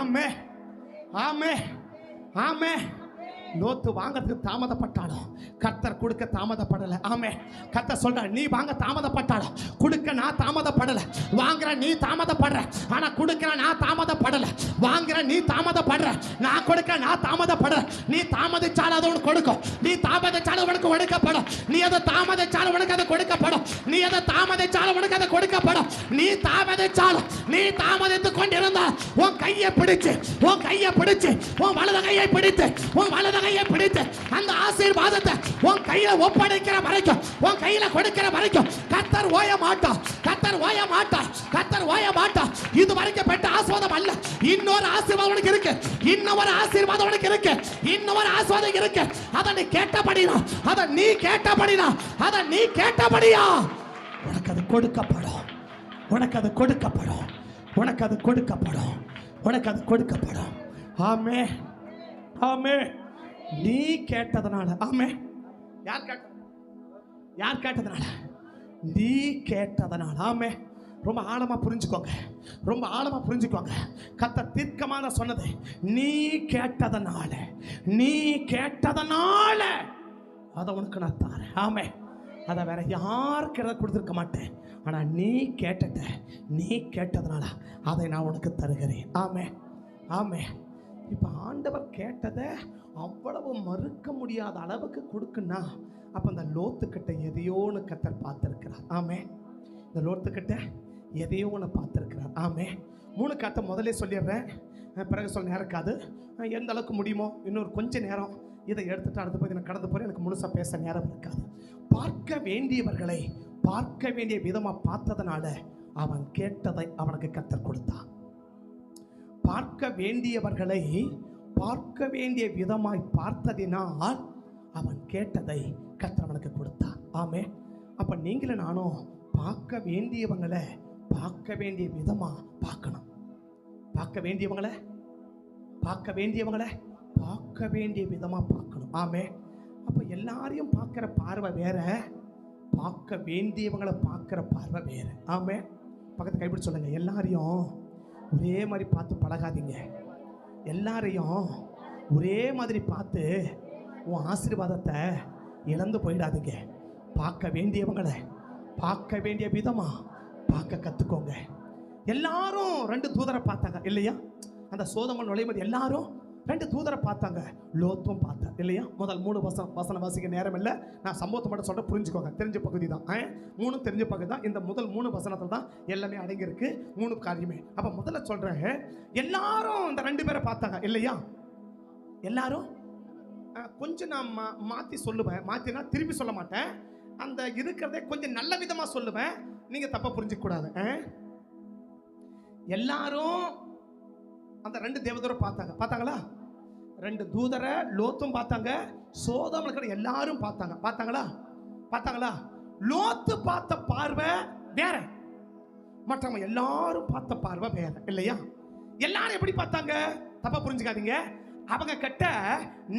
ஆமே, ஆமே, ஆமே. லோத்து வாங்கிறதுக்கு தாமதப்பட்டாலும் கர்த்தர் கொடுக்க தாமதப்படலை. ஆமே. கர்த்தர் சொல்ற, நீ வாங்க தாமதப்பட்டாலும் கொடுக்க நான் தாமதப்படலை. வாங்குற நீ தாமதப்படுற, ஆனா கொடுக்கிற நான் தாமதப்படலை. வாங்குற நீ தாமதப்படுற, நான் கொடுக்க நான் தாமதப்படுற. நீ தாமதிச்சாலும் அது உனக்கு கொடுக்கும். நீ தாமதிச்சாலும் உனக்கு கொடுக்கப்படும். நீ அதை தாமதிச்சாலும் உனக்கு அது கொடுக்கப்படும். நீ அதை தாமதிச்சாலும் உனக்கு அது கொடுக்கப்படும். நீ தாமதிச்சாலும், நீ தாமதித்து கொண்டிருந்தால் உன் கையை பிடிச்சு, உன் கையை பிடிச்சு, உன் வலது கையை பிடித்து, உன் வலது கையை பிடித்து அந்த ஆசீர்வாதத்தை உன் கையில ஒப்படைக்கிற வரைக்கும், உன் கையில கொடுக்கிற வரைக்கும் கர்த்தர் ஓய மாட்டா. கர்த்தர் ஓய மாட்டா. கர்த்தர் ஓய மாட்டா. இது வரைக்கும் பெற்ற ஆசீர்வாதம் அல்ல, இன்னொரு ஆசீர்வாதம் உனக்கு இருக்கு. இன்னொரு ஆசீர்வாதம் உனக்கு இருக்கு. இன்னொரு ஆசீர்வாதம் இருக்கு. அதை நீ கேட்டபடினா, அதை நீ கேட்டபடினா, அதை நீ கேட்டபடியா உனக்கு அது கொடுக்கப்படும். உனக்கு அது கொடுக்கப்படும். உனக்கு அது கொடுக்கப்படும். உனக்கு அது கொடுக்கப்படும். ஆமே, ஆமே. நீ கேட்டதனால. ஆமே. யார் கேட்ட? யார் கேட்டதனால? நீ கேட்டதனால. ஆமே. ரொம்ப ஆழமா புரிஞ்சுக்கோங்க, ரொம்ப ஆழமா புரிஞ்சுக்கோங்க. கர்த்தர் தீர்க்கமான சொன்னது, நீ கேட்டதனால, நீ கேட்டதனால அதை உனக்கு நான் தரேன். ஆமே. அதை வேற யாருக்கு கொடுத்துருக்க மாட்டேன். ஆனா நீ கேட்டத, நீ கேட்டதனால அதை நான் உனக்கு தருகிறேன். ஆமே, ஆமே. இப்போ ஆண்டவர் கேட்டதை அவ்வளவு மறுக்க முடியாத அளவுக்கு கொடுக்குன்னா, அப்போ அந்த லோத்துக்கிட்ட எதையோன்னு கர்த்தர் பார்த்துருக்கிறார். ஆமே. இந்த லோத்துக்கிட்ட எதையோ ஒன்று பார்த்துருக்கிறார். ஆமே. 3 காத்த முதலே சொல்லிடுறேன், பிறகு சொல்ல நேரம் இருக்காது. எந்த அளவுக்கு முடியுமோ இன்னொரு கொஞ்சம் நேரம் இதை எடுத்துட்டு அடுத்த பகுதி நான் கடந்து போகிறேன். எனக்கு முழுசாக பேச நேரம் இருக்காது. பார்க்க வேண்டியவர்களை பார்க்க வேண்டிய விதமாக பார்த்ததுனால அவன் கேட்டதை அவனுக்கு கர்த்தர் கொடுத்தான். பார்க்க வேண்டியவர்களை பார்க்க வேண்டிய விதமாய் பார்த்ததினால் அவன் கேட்டதை கர்த்தர் அவனுக்கு கொடுத்தான். ஆமே. அப்ப நீங்களும் நானும் பார்க்க வேண்டியவங்களை பார்க்க வேண்டிய விதமா பார்க்கணும். பார்க்க வேண்டியவங்களை பார்க்க வேண்டியவங்களை பார்க்க வேண்டிய விதமா பார்க்கணும். ஆமே. அப்ப எல்லாரையும் பார்க்கிற பார்வை வேற, பார்க்க வேண்டியவங்களை பார்க்கிற பார்வை வேற. ஆமே. பக்கத்து கைப்பிடி சொல்லுங்க, எல்லாரையும் ஒரே மாதிரி பார்த்து பழகாதீங்க. எல்லாரையும் ஒரே மாதிரி பார்த்து உன் ஆசீர்வாதத்தை இழந்து போயிடாதீங்க. பார்க்க வேண்டியவங்களை பார்க்க வேண்டிய விதமா பார்க்க கற்றுக்கோங்க. எல்லாரும் 2 தூதரை பார்த்தாங்க இல்லையா? அந்த சோதோம் நுழையும்போது எல்லாரும் 2 தூதரை பார்த்தாங்க. லோத்தும் பார்த்தார் இல்லையா? முதல் 3 வசனம் வாசிக்க நேரம் இல்லை, நான் சம்பவத்தை மட்டும் சொல்ல புரிஞ்சுக்கோங்க. தெரிஞ்ச பகுதி தான், 3 தெரிஞ்ச பகுதி தான். இந்த முதல் 3 வசனத்தில் தான் எல்லாமே அடங்கியிருக்கு, 3 காரியமே. அப்போ முதல்ல சொல்கிறேன், எல்லாரும் இந்த 2 பேரை பார்த்தாங்க இல்லையா? எல்லாரும் கொஞ்சம் நான் மாற்றி சொல்லுவேன். மாற்றினா திருப்பி சொல்ல மாட்டேன், அந்த இருக்கிறதே கொஞ்சம் நல்ல விதமாக சொல்லுவேன், நீங்கள் தப்பாக புரிஞ்சிக்க கூடாது. எல்லாரும் அந்த 2 தேவதூரை பார்த்தாங்க. பார்த்தாங்களா? 2 தூதரை லோத்தும் பார்த்தாங்க, சோதோம்ல இருக்கிற எல்லாரும் பார்த்தாங்க. பார்த்தாங்களா? பார்த்தாங்களா? லோத்து பார்த்த பார்வை வேற, மற்றவங்க எல்லாரும் பார்த்த பார்வை வேற இல்லையா? எல்லாரும் எப்படி பார்த்தாங்க? தப்பா புரிஞ்சுக்காதீங்க. அவங்க கிட்ட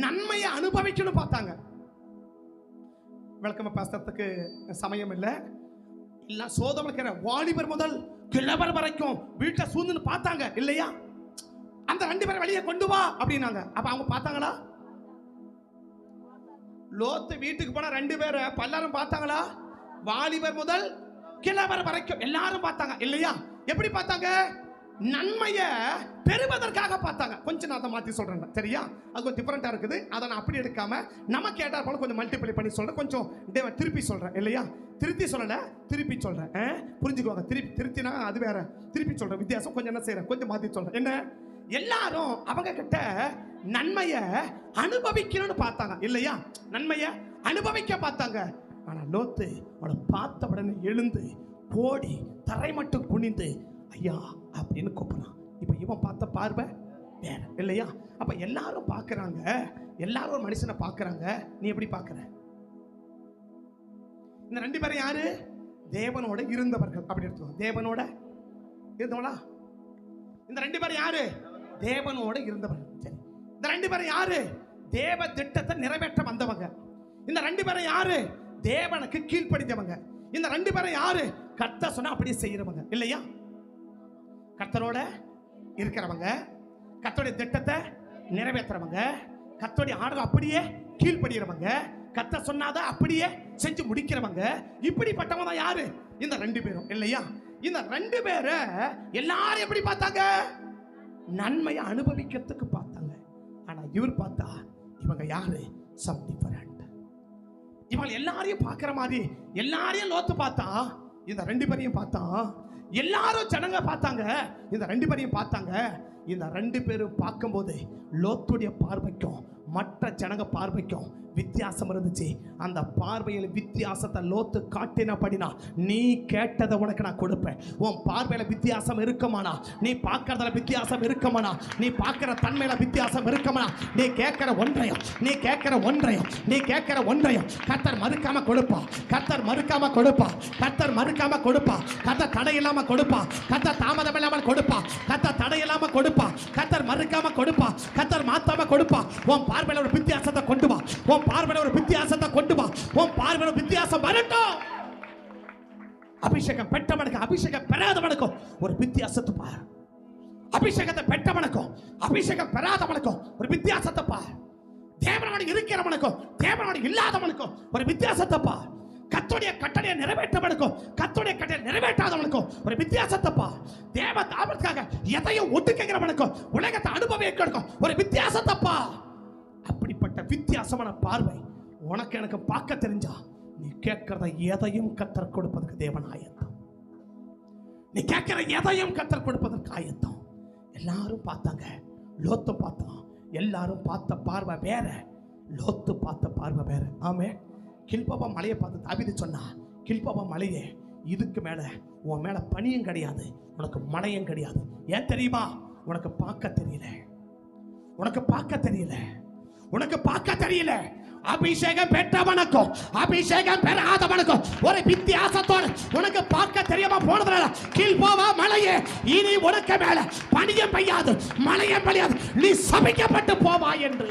நன்மையை அனுபவிக்கணும் பார்த்தாங்க. விளக்கமா பேசுறதுக்கு சமயம் இல்லை. எல்லாம் சோதோம்ல இருக்கிற வாலிபர் முதல் கிழவர் வரைக்கும் வீட்டை சூழ்ந்து பார்த்தாங்க இல்லையா? அந்த 2 பேரை வெளியே கொண்டு வா அப்படின்னாங்க. அப்ப அவங்க பார்த்தாங்களா? லோத்து வீட்டுக்கு போன 2 பேரை பல்லாரும் பார்த்தாங்களா? வாலிபர் முதல் கிழவர் வரைக்கும் எல்லாரும் பார்த்தாங்க இல்லையா? எப்படி பார்த்தாங்க? நன்மைய பெறுவதற்காக பார்த்தாங்க. கொஞ்சம் நான் அதை மாத்தி சொல்றேன், சரியா? அது கொஞ்சம் டிஃபரெண்டா இருக்குது. அதை நான் அப்படி எடுக்காம நமக்கு கேட்டா போல கொஞ்சம் மல்டிப்ளை பண்ணி சொல்றேன். கொஞ்சம் திருப்பி சொல்றேன், இல்லையா? திருத்தி சொல்லல, திருப்பி சொல்றேன். புரிஞ்சுக்குவாங்க. திருத்தினா அது வேற, திருப்பி சொல்றேன். வித்தியாசம் கொஞ்சம் என்ன செய்யறேன், கொஞ்சம் மாத்தி சொல்றேன். என்ன, எல்லாரும் அவங்க கிட்ட நன்மைய அனுபவிக்கணும்னு பார்த்தாங்க, இல்லையா? நன்மைய அனுபவிக்க பார்த்தாங்க. ஆனா லோத்து அவனை பார்த்த உடனே எழுந்து ஓடி தரை மட்டும் குனிந்து ஐயா அப்படின்னு கூப்பிடுறான். இப்ப இவன் பார்த்த பார்வை வேற, இல்லையா? அப்ப எல்லாரும் பார்க்கறாங்க, எல்லாரும் ஒரு மனுஷனை பார்க்கறாங்க. நீ எப்படி பார்க்கற? இந்த ரெண்டு பேரும் யாரு? தேவனோட இருந்தவர்கள். அப்படி எடுத்துக்கோ, தேவனோட இருந்தவளா? இந்த ரெண்டு பேரும் யாரு? தேவனோட இருந்தவர்கள். சரி, இந்த ரெண்டு பேரும் யாரு? தேவ திட்டத்தை நிறைவேற்ற வந்தவங்க. இந்த ரெண்டு பேரும் யாரு? தேவனுக்கு கீழ்ப்படிந்தவங்க. இந்த ரெண்டு பேரும் யாரு? கர்த்தர் சொன்னா அப்படியே செய்யறவங்க, இல்லையா? கர்த்தரோட இருக்கிறவங்க, கர்த்தருடைய திட்டத்தை நிறைவேற்றுறவங்க, கர்த்தருடைய ஆர்டர் அப்படியே கீழ்ப்படுகிறவங்க, கர்த்தர் சொன்னாத அப்படியே செஞ்சு முடிக்கிறவங்க. இப்படிப்பட்டவங்க தான் யாரு? இந்த ரெண்டு பேரும், இல்லையா? இந்த ரெண்டு பேரை எல்லாரும் எப்படி பார்த்தாங்க? நன்மையை அனுபவிக்கிறதுக்கு பார்த்தாங்க. ஆனா இவர் பார்த்தா இவங்க யாரு? Some different. இவங்க எல்லாரையும் பார்க்கிற மாதிரி எல்லாரையும் லோத்து பார்த்தா, இந்த ரெண்டு பேரையும் பார்த்தா. எல்லாரும் ஜனங்க பார்த்தாங்க, இந்த ரெண்டு பேரையும் பார்த்தாங்க. இந்த ரெண்டு பேரும் பார்க்கும்போது லோத்துடைய பார்வைக்கும் மற்ற ஜனங்க பார்வைக்கும் வித்தியாசம் இருந்துச்சு. அந்த பார்வையில் வித்தியாசத்தை லோத்து காட்டினபடினா, நீ கேட்டதை உனக்கு நான் கொடுப்பேன். உன் பார்வையில வித்தியாசம் இருக்குமானா, நீ பார்க்கறதுல வித்தியாசம் இருக்குமானா, நீ பார்க்கிற தன்மையில வித்தியாசம் இருக்குமானா, நீ கேட்கிற ஒன்றையும் கர்த்தர் மறுக்காம கொடுப்பா. கர்த்தர் மறுக்காம கொடுப்பா. கர்த்தர் மறுக்காம கொடுப்பா. கர்த்தர் தடை இல்லாம கொடுப்பா. கர்த்தர் தாமதம் இல்லாமல் கொடுப்பா. கர்த்தர் தடை இல்லாம கொடுப்பா. கர்த்தர் மறுக்காம கொடுப்பா. கர்த்தர் மாத்தாம கொடுப்பா. உன் பார்வையில ஒரு வித்தியாசத்தை கொண்டு வா. உன் பார்வையில ஒரு வித்தியாசத்தை கொண்டு வா. உன் பார்வையில வித்தியாசம் வரட்டும். அபிஷேகம் பெற்றவனுக்கு அபிஷேகம் பெறாதவனுக்கும் ஒரு வித்தியாசத்தை பார். அபிஷேகத்தை பெற்றவனுக்கும் அபிஷேகம் பெறாதவனுக்கும் ஒரு வித்தியாசத்தை பார். தேவனோடு இருக்கிறவனுக்கும் தேவனோடு இல்லாதவனுக்கும் ஒரு வித்தியாசத்தை பார். கர்த்தருடைய கட்டளையை நிறைவேற்றவனுக்கும் கர்த்தருடைய கட்டளை நிறைவேற்றாதவனுக்கும் ஒரு வித்தியாசத்தை பார். தேவ தாபத்துக்காக எதையும் ஒட்டுக்கிறவனுக்கும் உலகத்தை அனுபவிக்கிறவனுக்கும் ஒரு வித்தியாசத்தை பார். அப்படிப்பட்ட வித்தியாசமான பார்வை உனக்கு எனக்கு பார்க்க தெரிஞ்சா, நீ கேட்கிறத எதையும் கர்த்தர் கொடுப்பதற்கு தேவன் ஆயத்தம். நீ கேட்கிற எதையும் கர்த்தர் கொடுப்பதற்கு ஆயத்தம். எல்லாரும் பார்த்தாங்க, லோத்து பார்த்தான். எல்லாரும் பார்த்த பார்வை வேற, லோத்து பார்த்த பார்வை வேற. ஆமே, கில்போவா மலையை பார்த்து தாவீது சொன்னா, கில்போவா மலையே, இதுக்கு மேல உன் மேல பனியும் கிடையாது, உனக்கு மழையும் கிடையாது. ஏன் தெரியுமா? உனக்கு பார்க்க தெரியல. உனக்கு பார்க்க தெரியல. உனக்கு பார்க்க தெரியல. அபிஷேகம் பெற்றவனுக்கும் அபிஷேகம் பெறாதவனுக்கும் ஒரு வித்தியாசத்தோடு உனக்கு பார்க்க தெரியாம போனதுனால கில்போவா மலையே, இனி உனக்கு மேல பனியும் பெய்யாது, மழையும் பெய்யாது, நீ சபிக்கப்பட்டு போவாய் என்று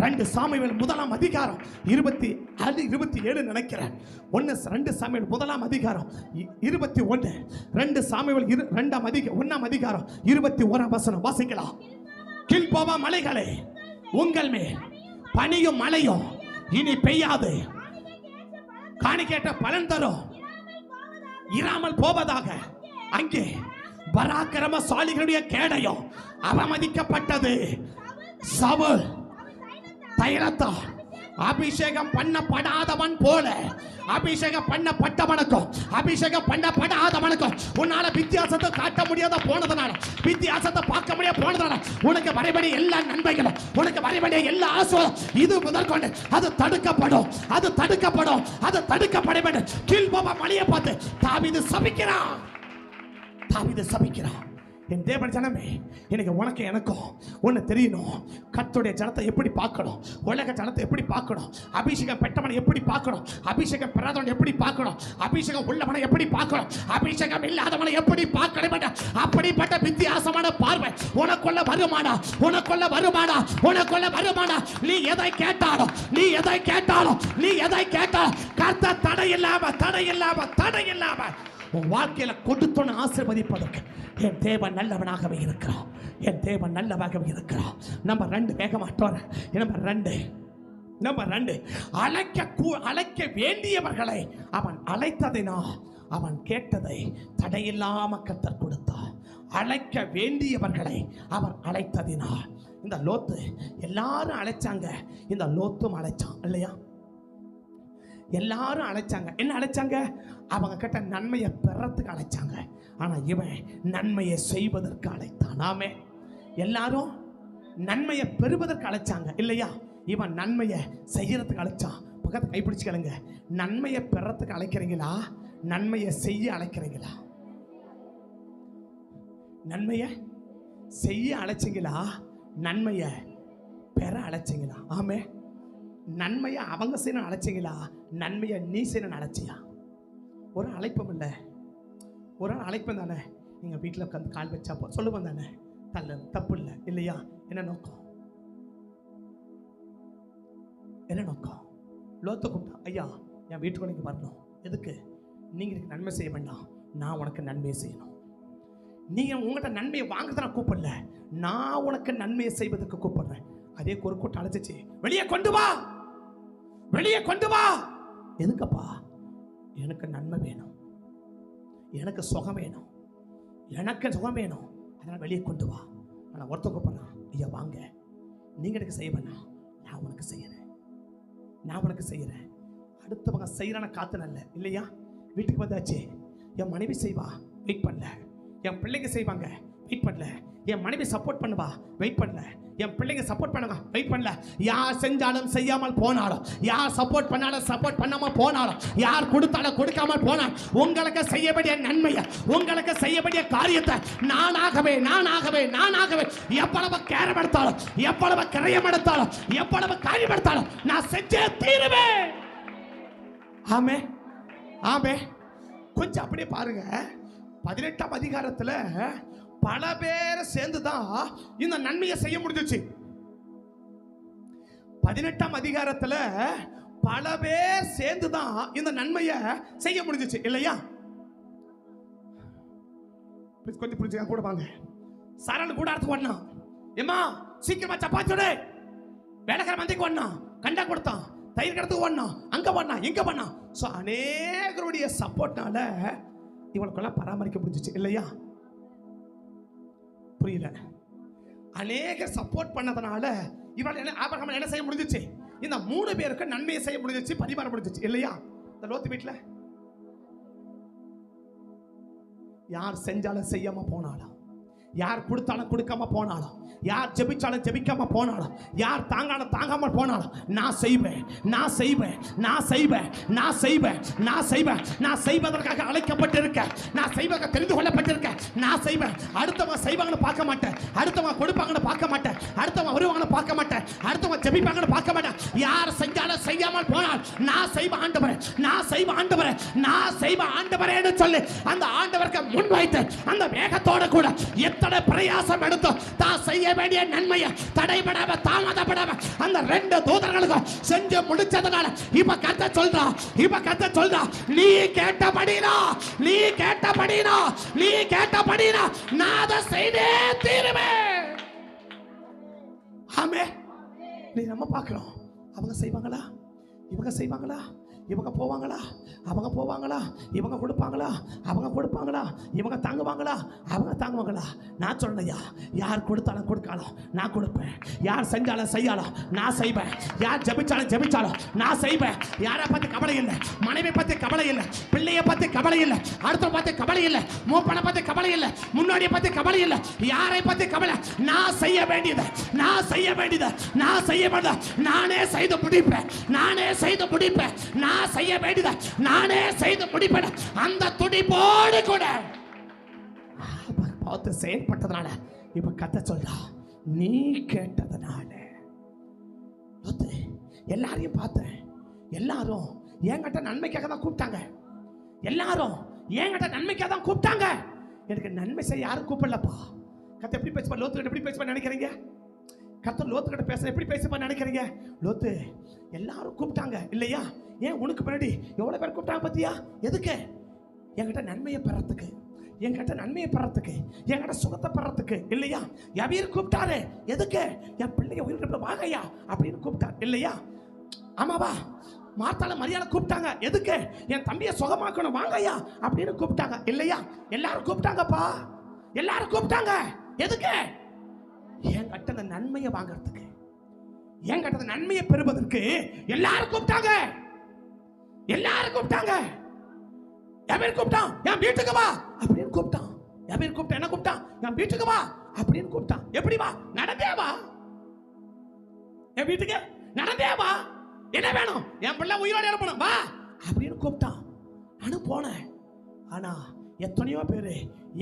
2 சாமுவேல் 1 அதிகாரம் 27 நினைக்கிறேன். 2 சாமுவேல் 1 அதிகாரம் 21, 2 சாமுவேல் 1 அதிகாரம் 21 வசனம் வாசிக்கலாம். கில்போவா மலைகளே, உங்கள் மேல் பனியும் மழையும் இனி பெய்யாது, காணிக்கேற்ற பலன் தரும், இராமல் போவதாக. அங்கே பராக்கிரமசாலிகளுடைய கேடயம் அவமதிக்கப்பட்டது. சவுல் தைலத்தால் அபிஷேகம் பண்ணப்படாதவன் போல அபிஷேகம் பண்ணப்பட்டவனுக்கும் அபிஷேகம் பண்ணப்படாதவனுக்கும் உன்னால வித்தியாசத்தை காட்ட முடியாத போனதுனால, வித்தியாசத்தை பார்க்க முடியாத போனதுனால உனக்கு வரவேண்டிய எல்லா நன்மைகளும், உனக்கு வரவேண்டிய எல்லா ஆசீர்வாதம் இது முதற்கொண்டு அது தடுக்கப்படும். அது தடுக்கப்படும். அது தடுக்கப்பட வேண்டும். கில்போவா மலையை பார்த்து தாவீது சபிக்கிறான். தாவீது சபிக்கிறான். என் தேவன் ஜனமே, எனக்கு உனக்கு எனக்கும் ஒன்று தெரியணும். கர்த்தருடைய ஜனத்தை எப்படி பார்க்கணும், உலக ஜனத்தை எப்படி பார்க்கணும், அபிஷேகம் பெற்றவனை எப்படி பார்க்கணும், அபிஷேகம் பெறாதவனை எப்படி பார்க்கணும், அபிஷேகம் உள்ளவனை எப்படி பார்க்கணும், அபிஷேகம் இல்லாதவனை எப்படி பார்க்கணும் என்ற அப்படிப்பட்ட வித்தியாசமான பார்வை உனக்குள்ள வருமானா, உனக்குள்ள வருமானா, உனக்குள்ள வருமானா. நீ எதை கேட்டாலும், நீ எதை கேட்டாலும், நீ எதை கேட்டாலும் கர்த்தர் தடை இல்லாம உன் வாழ்க்கையில கொடுத்தோன்னு ஆசீர்வதிப்பதற்கு என் தேவன் நல்லவனாகவே இருக்கிறான். என் தேவன் நல்லவாகவே இருக்கிறான். நம்பர் 2 வேகமாட்டோம். நம்பர் 2 அழைக்க வேண்டியவர்களை அவன் அழைத்ததினா அவன் கேட்டதை தடையில்லாம கர்த்தர் கொடுத்தான். அழைக்க வேண்டியவர்களை அவர் அழைத்ததினால் இந்த லோத்து எல்லாரும் அழைச்சாங்க, இந்த லோத்தும் அழைச்சான் இல்லையா? எல்லாரும் அழைச்சாங்க. என்ன அழைச்சாங்க? அவங்க கிட்ட நன்மையை பெறத்துக்கு அழைச்சாங்க. ஆனா இவன் நன்மையை செய்வதற்கு அழைத்தான். ஆமே. எல்லாரும் நன்மையை பெறுவதற்கு அழைச்சாங்க இல்லையா? இவன் நன்மையை செய்யறதுக்கு அழைச்சான். பக்கத்தை கைப்பிடிச்சுக்கலுங்க. நன்மையை பெறத்துக்கு அழைக்கிறீங்களா? நன்மையை செய்ய அழைக்கிறீங்களா? நன்மையை செய்ய அழைச்சிங்களா? நன்மையை பெற அழைச்சிங்களா? ஆமே. நன்மையை அவங்க செய்யணும் அழைச்சிங்களா? நன்மையை நீ செய்யணும் அழைச்சியா? ஒரு அழைப்பும் இல்லை, ஒரு அழைப்பும் தானே. நீங்கள் வீட்டில் உட்காந்து கால் வச்சா சொல்லுவோம் தானே, தள்ள தப்பு இல்லை இல்லையா? என்ன நோக்கம்? என்ன நோக்கம்? லோத்தை கூப்பிட்டா, ஐயா என் வீட்டுக்கு நீங்கள் வரணும். எதுக்கு? நீங்கள் எனக்கு நன்மை செய்ய வேண்டாம், நான் உனக்கு நன்மையை செய்யணும். நீங்கள் உங்கள்கிட்ட நன்மையை வாங்குறத நான் கூப்பிடல, நான் உனக்கு நன்மையை செய்வதற்கு கூப்பிடுறேன். அதே ஒரு கூட்டம் அழைச்சிச்சு, வெளியே கொண்டு வா, வெளியே கொண்டு வா. எதுக்கப்பா? எனக்கு நன்மை வேணும், எனக்கு சுகம் வேணும், எனக்கு சுகம் வேணும், அதனால் வெளியே கொண்டு வா. ஆனால் ஒருத்தர் கூப்பிட்றான், ஐயா வாங்க, நீங்கள் எனக்கு செய்ய வேணாம், நான் உனக்கு செய்யறேன், நான் உனக்கு செய்யறேன். அடுத்தவங்க செய்யறான காத்து நல்ல இல்லையா? வீட்டுக்கு வந்தாச்சு, என் மனைவி செய்வா, வெயிட் பண்ணல. என் பிள்ளைங்க செய்வாங்க, வெயிட் பண்ணல. என் மனைவி சப்போர்ட் பண்ணுவா, வெயிட் பண்ணல. என் பிள்ளைங்க சப்போர்ட் பண்ணுங்க, வெயிட் பண்ணல. யார் செஞ்சாலும் செய்யாமல் போனாலும், யார் சப்போர்ட் பண்ணாலும் சப்போர்ட் பண்ணாமல் போனாலும், யார் கொடுத்தாலும் கொடுக்காமல் போனால், உங்களுக்கு செய்ய வேண்டிய நன்மையை, உங்களுக்கு செய்ய வேண்டிய காரியத்தை நானாகவே நானாகவே நானாகவே எவ்வளவு கேரம் எடுத்தாலும், எவ்வளவு கிரயம் எடுத்தாலும், எவ்வளவு காரியம் எடுத்தாலும் நான் செஞ்சே தீருவேன். ஆமே ஆமே. கொஞ்சம் அப்படியே பாருங்க. 18ஆம் அதிகாரத்துல பல பேர் சேர்ந்து தான் இந்த நன்மையை செய்ய முடிஞ்சிச்சு. 18ஆம் அதிகாரத்துல பல பேர் சேர்ந்து தான் இந்த நன்மையை செய்ய முடிஞ்சிச்சு இல்லையா? கொஞ்சம் புரிஞ்சுக்க கூட வாங்க. சரண் கூட அடுத்து வந்தான், ஏமா சீக்கிரமா சப்பாத்தி விடு, வேலைக்கார மந்திக்கு வந்தான், கண்டா கொடுத்தான், தயிர் கடத்துக்கு வந்தான், அங்க வந்தான், இங்க வந்தான். ஸோ அநேகருடைய சப்போர்ட்னால இவனுக்கெல்லாம் பராமரிக்க முடிஞ்சிச்சு இல்லையா? புரியல. அநேக சப்போர்ட் பண்ணதுனால இவன் என்ன செய்ய முடிஞ்சிச்சு? இந்த 3 பேருக்கு நன்மையை செய்ய முடிஞ்சிச்சு, பரிமாற முடிஞ்சிச்சு இல்லையா? இந்த லோத்து வீட்டுல யார் செஞ்சாலும் செய்யாம போனாலும், யார் கொடுத்தாலும் கொடுக்காம போனாலும், யார் ஜெபிச்சாலும் ஜெபிக்காம போனாலும், யார் தாங்காலும் தாங்காமல் போனாலும், நான் செய்வேன், நான் செய்வேன், நான் செய்வேன், நான் செய்வேன், நான் செய்வேன். நான் செய்வதற்காக அழைக்கப்பட்டிருக்க, நான் செய்வதற்கு தெரிந்து கொள்ளப்பட்டிருக்க, நான் செய்வேன். அடுத்தவங்க செய்வாங்கன்னு பார்க்க மாட்டேன், அடுத்தவங்க கொடுப்பாங்கன்னு பார்க்க மாட்டேன், அடுத்தவங்க வருவாங்கன்னு பார்க்க மாட்டேன், அடுத்தவங்க ஜெபிப்பாங்கன்னு பார்க்க மாட்டேன். யார் செஞ்சாலும் செய்யாமல் போனால் நான் செய்வேன் ஆண்டவரே, நான் செய்வேன் ஆண்டவரே, நான் செய்வேன் ஆண்டவரேன்னு சொல்லி அந்த ஆண்டவருக்கு முன் வைத்து அந்த வேகத்தோட கூட எத்தனை பிரயாசம் எடுத்தோ தான் செய்ய வேண்டிய நன்மையை தடைபடாம தாமதப்படாம அந்த 2 தூதர்களுக்கும் செஞ்சு முடிச்சதுனால இப்ப கத்த சொல்றா, நீ கேட்டபடினா, நீ கேட்டபடினா, நீ கேட்டபடினா நான் அதை செய்தே தீருவேன். ஆமே. நீ நம்ம பார்க்கிறோம், அவங்க செய்வாங்களா, இவங்க செய்வாங்களா, இவங்க போவாங்களா, அவங்க போவாங்களா, இவங்க கொடுப்பாங்களா, அவங்க கொடுப்பாங்களா, இவங்க தாங்குவாங்களா, அவங்க தாங்குவாங்களா? நான் சொன்னையா, யார் கொடுத்தாலும் கொடுக்காலும் நான் கொடுப்பேன், யார் செஞ்சாலும் செய்யாலும் நான் செய்வேன், யார் ஜெபிச்சாலும் ஜெபிச்சாலும் நான் செய்வேன். யாரை பத்தி கவலை இல்லை, மனைவி பத்தி கவலை இல்லை, பிள்ளைய பத்தி கவலை இல்லை, அடுத்த பத்தி கவலை இல்லை, மூப்பனை பத்தி கவலை இல்லை, முன்னோடியை பத்தி கவலை இல்லை, யாரை பத்தி கவலை. நான் செய்ய வேண்டியது, நான் செய்ய வேண்டியது, நான் செய்ய வேண்டியது நானே செய்து முடிப்பேன், நானே செய்து முடிப்பேன், நான் செய்ய வேண்டியது நானே செய்து முடிப்பேன். அந்த துடிப்போடு கூட பார்த்து செயல்பட்டதுனால இப்ப கத்த சொல்றா, நீ கேட்டதுனால. எல்லாரையும் பார்த்தேன், எல்லாரும் என்கிட்ட நன்மைக்காக தான் கூப்பிட்டாங்க, எல்லாரும் என்கிட்ட நன்மைக்காக தான் கூப்பிட்டாங்க. எனக்கு நன்மை செய்ய யாரும் கூப்பிடலப்பா. கத்த எப்படி பேசுவா, லோத்து எப்படி பேசுவா நினைக்கிறீங்க? கர்த்தர் லோத்து கிட்ட பேச எப்படி பேசுவா நினைக்கிறீங்க? லோத்து எல்லாரும் கூப்பிட்டாங்க இல்லையா? ஏன் உனக்கு பின்னாடி எவ்வளவு பேர் கூப்பிட்டாங்க பத்தியா? எதுக்கு? என்கிட்ட நன்மையை பெறத்துக்கு, என்கிட்ட நன்மையை பெறத்துக்கு, என்கிட்ட சுகத்தை பெறத்துக்கு இல்லையா? எவீர் கூப்பிட்டாரு, எதுக்கு? என் பிள்ளைய உயிரிழப்பு வாங்கய்யா அப்படின்னு கூப்பிட்டார் இல்லையா? ஆமாவா? மார்த்தால மரியாதை கூப்பிட்டாங்க, எதுக்கு? என் தம்பியை சுகமாக்கணும் வாங்கய்யா அப்படின்னு கூப்பிட்டாங்க இல்லையா? எல்லாரும் கூப்பிட்டாங்கப்பா, எல்லாரும் கூப்பிட்டாங்க. எதுக்கு? என்கிட்ட அந்த நன்மையை வாங்கறதுக்கு, என்கிட்ட அந்த நன்மையை பெறுவதற்கு எல்லாரும் கூப்பிட்டாங்க. எல்லாரும் கூப்பிட்டாங்க. எவன் கூப்பிட்டான்? என் வீட்டுக்கு வா அப்படின்னு கூப்பிட்டான். எவன் கூப்பிட்டான்? என்ன கூப்பிட்டான்? என் வீட்டுக்கு வா அப்படின்னு கூப்பிட்டான். எப்படி வா? நடந்தே வா. என் வீட்டுக்கு நடந்தே வா. என்ன வேணும்? என் பிள்ளை உயிரோடு எழுப்பணும், வா அப்படின்னு கூப்பிட்டான். நானும் போனேன். ஆனா எத்தனையோ பேரு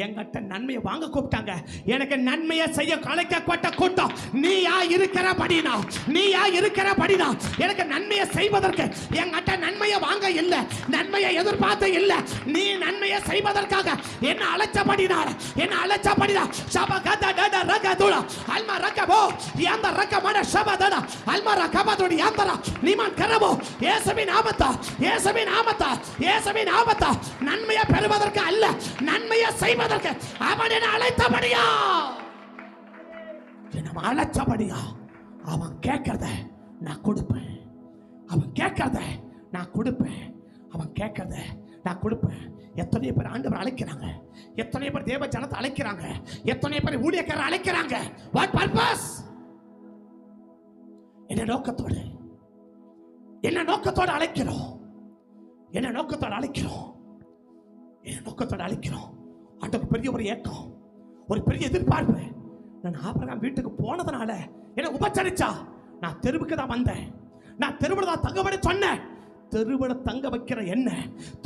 என்கிட்ட நன்மையை வாங்க கூப்பிட்டாங்க. எனக்கு நன்மையை செய்ய கலைக்கப்பட்ட கூட்டம் நீயா இருக்கிறபடினா, நீயா இருக்கிறபடினா எனக்கு நன்மையை செய்வதற்கு என்கிட்ட நன்மையை வாங்க இல்லை, நன்மையை எதிர்பார்த்து இல்லை. நீ நன்மையை செய்வதற்காக என்ன அழைச்சபடினார், என்ன அழைச்சபடினா சபகத டட ரகதுல அல்மா ரகபோ யந்த ரகமன சபதட அல்மா ரகபதுடி யந்தர நீமான் கரபோ இயேசுவின் நாமத்தா, இயேசுவின் நாமத்தா, இயேசுவின் நாமத்தா. நன்மையை பெறுவதற்கு அல்ல, நன்மையை செய்வதற்கு அவன் என்னை அழைத்தபடியா, என்னை அழைச்சபடியா. அவன் கேட்கறத நான் கொடுப்பேன், அவன் கேட்கறத நான் கொடுப்பேன், அவன் கேட்கறத நான் கொடுப்பேன். எத்தனை பேர் ஆண்டவர் அழைக்கிறாங்க, எத்தனை பேர் தேவ ஜனத்தை அழைக்கிறாங்க, எத்தனை பேர் ஊழியக்காரர் அழைக்கிறாங்க. What purpose? என்ன நோக்கத்தோடு, என்ன நோக்கத்தோடு அழைக்கிறோம், என்ன நோக்கத்தோடு அழைக்கிறோம், என்ன நோக்கத்தோடு அழைக்கிறோம். ஆண்டவர் பெரிய ஒரு ஏக்கம், ஒரு பெரிய எதிர்பார்ப்பு. நான் ஆபிரகாம் வீட்டுக்கு போனதுனால என்ன உபச்சரிச்சா? நான் தெருவுக்கு தான் வந்தேன், நான் தெருவில் தான் தங்கபடி சொன்னேன். தெருவில் தங்க வைக்கிற என்ன,